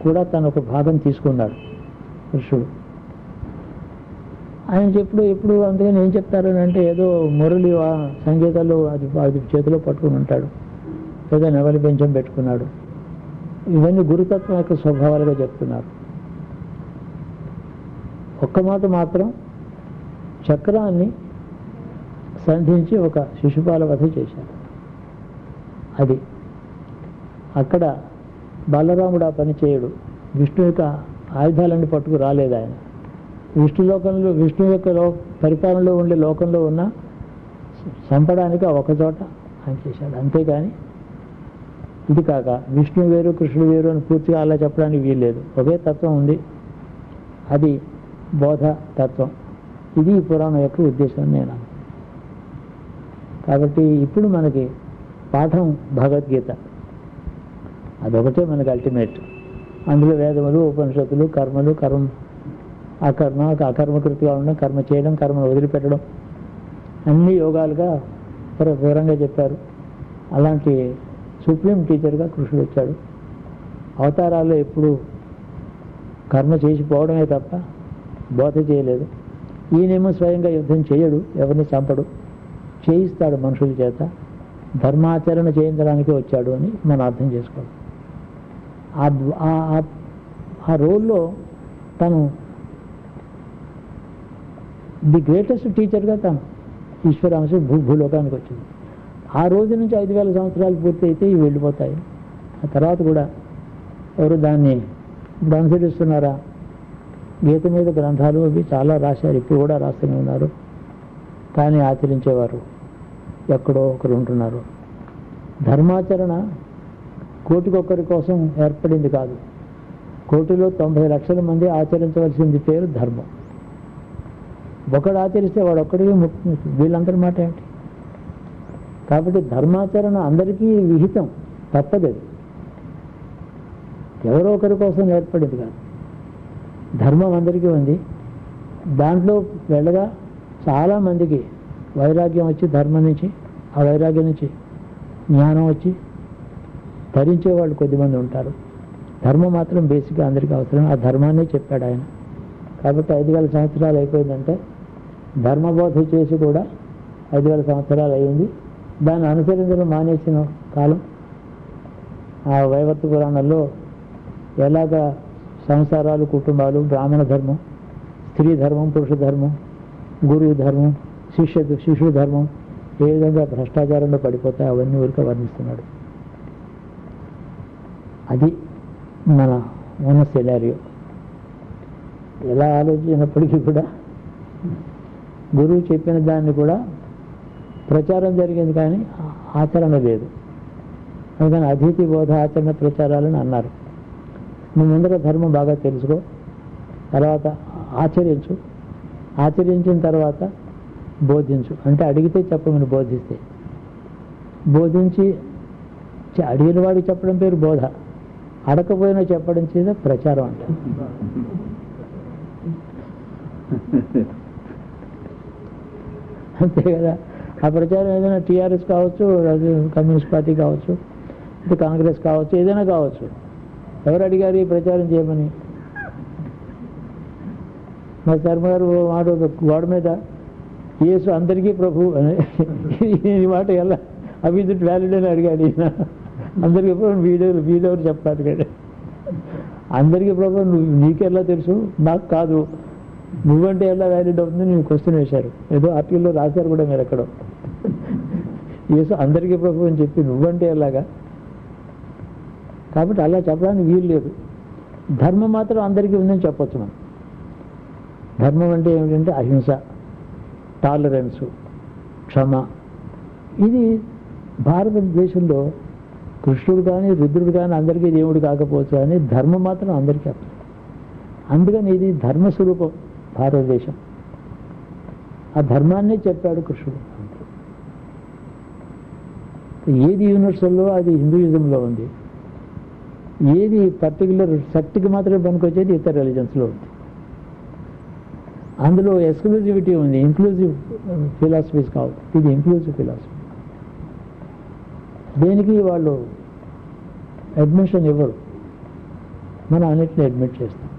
C: కూడా తను ఒక భాగం తీసుకున్నాడు కృష్ణుడు. ఆయన ఎప్పుడు అందుకని ఏం చెప్తారని అంటే ఏదో మురళి సంగీతాలు అది చేతిలో పట్టుకుని ఉంటాడు, లేదా నెవలి బెంచం పెట్టుకున్నాడు. ఇవన్నీ గురుతత్వం యొక్క స్వభావాలుగా చెప్తున్నారు. ఒక్క మాట మాత్రం చక్రాన్ని సంధించి ఒక శిశుపాల వధ చేశారు. అది అక్కడ బలరాముడు ఆ పని చేయడు. విష్ణు యొక్క ఆయుధాలన్నీ పట్టుకు రాలేదు ఆయన. విష్ణు యొక్క పరిపాలనలో ఉండే లోకంలో ఉన్న చంపడానికి ఒక చోట ఆయన చేశాడు. అంతేకాని ఇది కాక విష్ణు వేరు కృష్ణుడు వేరు అని పూర్తిగా అలా చెప్పడానికి వీల్లేదు. ఒకే తత్వం ఉంది, అది బోధ తత్వం. ఇది ఈ పురాణం యొక్క ఉద్దేశం నేను. కాబట్టి ఇప్పుడు మనకి పాఠం భగవద్గీత, అదొకటే మనకి అల్టిమేట్. అందులో వేదములు, ఉపనిషత్తులు, కర్మలు, అకర్మకృతిగా ఉండడం, కర్మ చేయడం, కర్మను వదిలిపెట్టడం అన్ని యోగాలుగా వివరంగా చెప్పారు. అలాంటి సుప్రీం టీచర్గా కృష్ణుడు వచ్చాడు. అవతారాల్లో ఎప్పుడు కర్మ చేసిపోవడమే తప్ప బోధ చేయలేదు. ఈయనేమో స్వయంగా యుద్ధం చేయడు, ఎవరిని చంపడు, చేయిస్తాడు మనుషుల చేత. ధర్మాచరణ చేయించడానికి వచ్చాడు అని మనం అర్థం చేసుకోవాలి. ఆ రోల్లో తను ది గ్రేటెస్ట్ టీచర్గా తను ఈశ్వరాంశ భూలోకానికి వచ్చింది. ఆ రోజు నుంచి 5000 సంవత్సరాలు పూర్తి అయితే ఇవి వెళ్ళిపోతాయి. ఆ తర్వాత కూడా ఎవరు దాన్ని ఇప్పుడు అనుసరిస్తున్నారా? గీత మీద గ్రంథాలు అవి చాలా రాశారు, ఇప్పుడు కూడా రాస్తూనే ఉన్నారు. కానీ ఆచరించేవారు ఎక్కడో ఒకరు ఉంటున్నారు. ధర్మాచరణ కోటికొక్కరి కోసం ఏర్పడింది కాదు. కోటిలో 90 లక్షల మంది ఆచరించవలసింది పేరు ధర్మం. ఒకడు ఆచరిస్తే వాడు ఒక్కడికి వీళ్ళందరి మాట ఏంటి? కాబట్టి ధర్మాచరణ అందరికీ విహితం, తప్పదు. ఎవరో ఒకరి కోసం ఏర్పడింది కాదు. ధర్మం అందరికీ ఉంది. దాంట్లో వెళ్ళగా చాలామందికి వైరాగ్యం వచ్చి ధర్మం నుంచి, ఆ వైరాగ్యం నుంచి జ్ఞానం వచ్చి ధరించే వాళ్ళు కొద్దిమంది ఉంటారు. ధర్మం మాత్రం బేసిక్గా అందరికీ అవసరం. ఆ ధర్మాన్ని చెప్పాడు ఆయన. కాబట్టి 5000 సంవత్సరాలు అయిపోయిందంటే ధర్మబోధ చేసి కూడా 5000 సంవత్సరాలు అయ్యింది. దాన్ని అనుసరించడం మానేసిన కాలం. ఆ వైవర్త పురాణంలో ఎలాగ సంసారాలు, కుటుంబాలు, బ్రాహ్మణ ధర్మం, స్త్రీ ధర్మం, పురుష ధర్మం, గురువు ధర్మం, శిష్యుడు ధర్మం ఏ విధంగా భ్రష్టాచారంలో పడిపోతాయి అవన్నీ ఊరికే వర్ణిస్తున్నాడు. అది మన ఉన్న సినారియో. ఎలా ఆలోచించినప్పటికీ కూడా గురువు చెప్పిన దాన్ని కూడా ప్రచారం జరిగింది, కానీ ఆచరణ లేదు. అందుకని అతిథి బోధ ఆచరణ ప్రచారాలని అన్నారు. నువ్వు ముందర ధర్మం బాగా తెలుసుకో, తర్వాత ఆచరించు, ఆచరించిన తర్వాత బోధించు. అంటే అడిగితే చెప్పమని బోధిస్తే, బోధించి అడిగిన వాడికి చెప్పడం పేరు బోధ, అడకపోయినా చెప్పడం చేత ప్రచారం అంట. అంతే కదా. ఆ ప్రచారం ఏదైనా టీఆర్ఎస్ కావచ్చు, కమ్యూనిస్ట్ పార్టీ కావచ్చు, ఇది కాంగ్రెస్ కావచ్చు, ఏదైనా కావచ్చు. ఎవరు అడిగారు ఈ ప్రచారం చేయమని? మా శర్మ గారు మాట గోడ మీద యేసు అందరికీ ప్రభు అని ఈ మాట ఎలా అభిజిట్ వ్యాలిడ్ అని అడిగాడు ఈయన. అందరికీ ప్రభు వీడెవరు చెప్పాలి కదా. అందరికీ ప్రభు నీకెలా తెలుసు? నాకు కాదు. నువ్వంటే ఎలా వ్యాలిడ్ అవుతుంది? నేను క్వశ్చన్ వేశారు. ఏదో ఆర్టికల్లో రాశారు కూడా మీరు ఎక్కడో. యేసు అందరికీ ప్రభు అని చెప్పి నువ్వంటే ఎలాగా? కాబట్టి అలా చెప్పడానికి వీలు లేదు. ధర్మం మాత్రం అందరికీ ఉందని చెప్పొచ్చు మనం. ధర్మం అంటే ఏమిటంటే అహింస, టాలరెన్సు, క్షమ. ఇది భారతదేశంలో కృష్ణుడు కానీ రుద్రుడు కానీ అందరికీ దేవుడు కాకపోవచ్చు, కానీ ధర్మం మాత్రం అందరికీ అర్థం. అందుకని ఇది ధర్మస్వరూపం. భారతదేశం. ఆ ధర్మాన్నే చెప్పాడు కృష్ణుడు. ఏది యూనివర్సల్లో అది హిందూయిజంలో ఉంది, ఏది పర్టికులర్ శక్తికి మాత్రమే పనికొచ్చేది ఇతర రిలీజన్స్లో ఉంది. అందులో ఎక్స్క్లూజివిటీ ఉంది, ఇంక్లూజివ్ ఫిలాసఫీస్ కావు. ఇది ఇంక్లూజివ్ ఫిలాసఫీ. దేనికి వాళ్ళు అడ్మిషన్ ఇవ్వరు, మనం అన్నిటిని అడ్మిట్ చేస్తాం.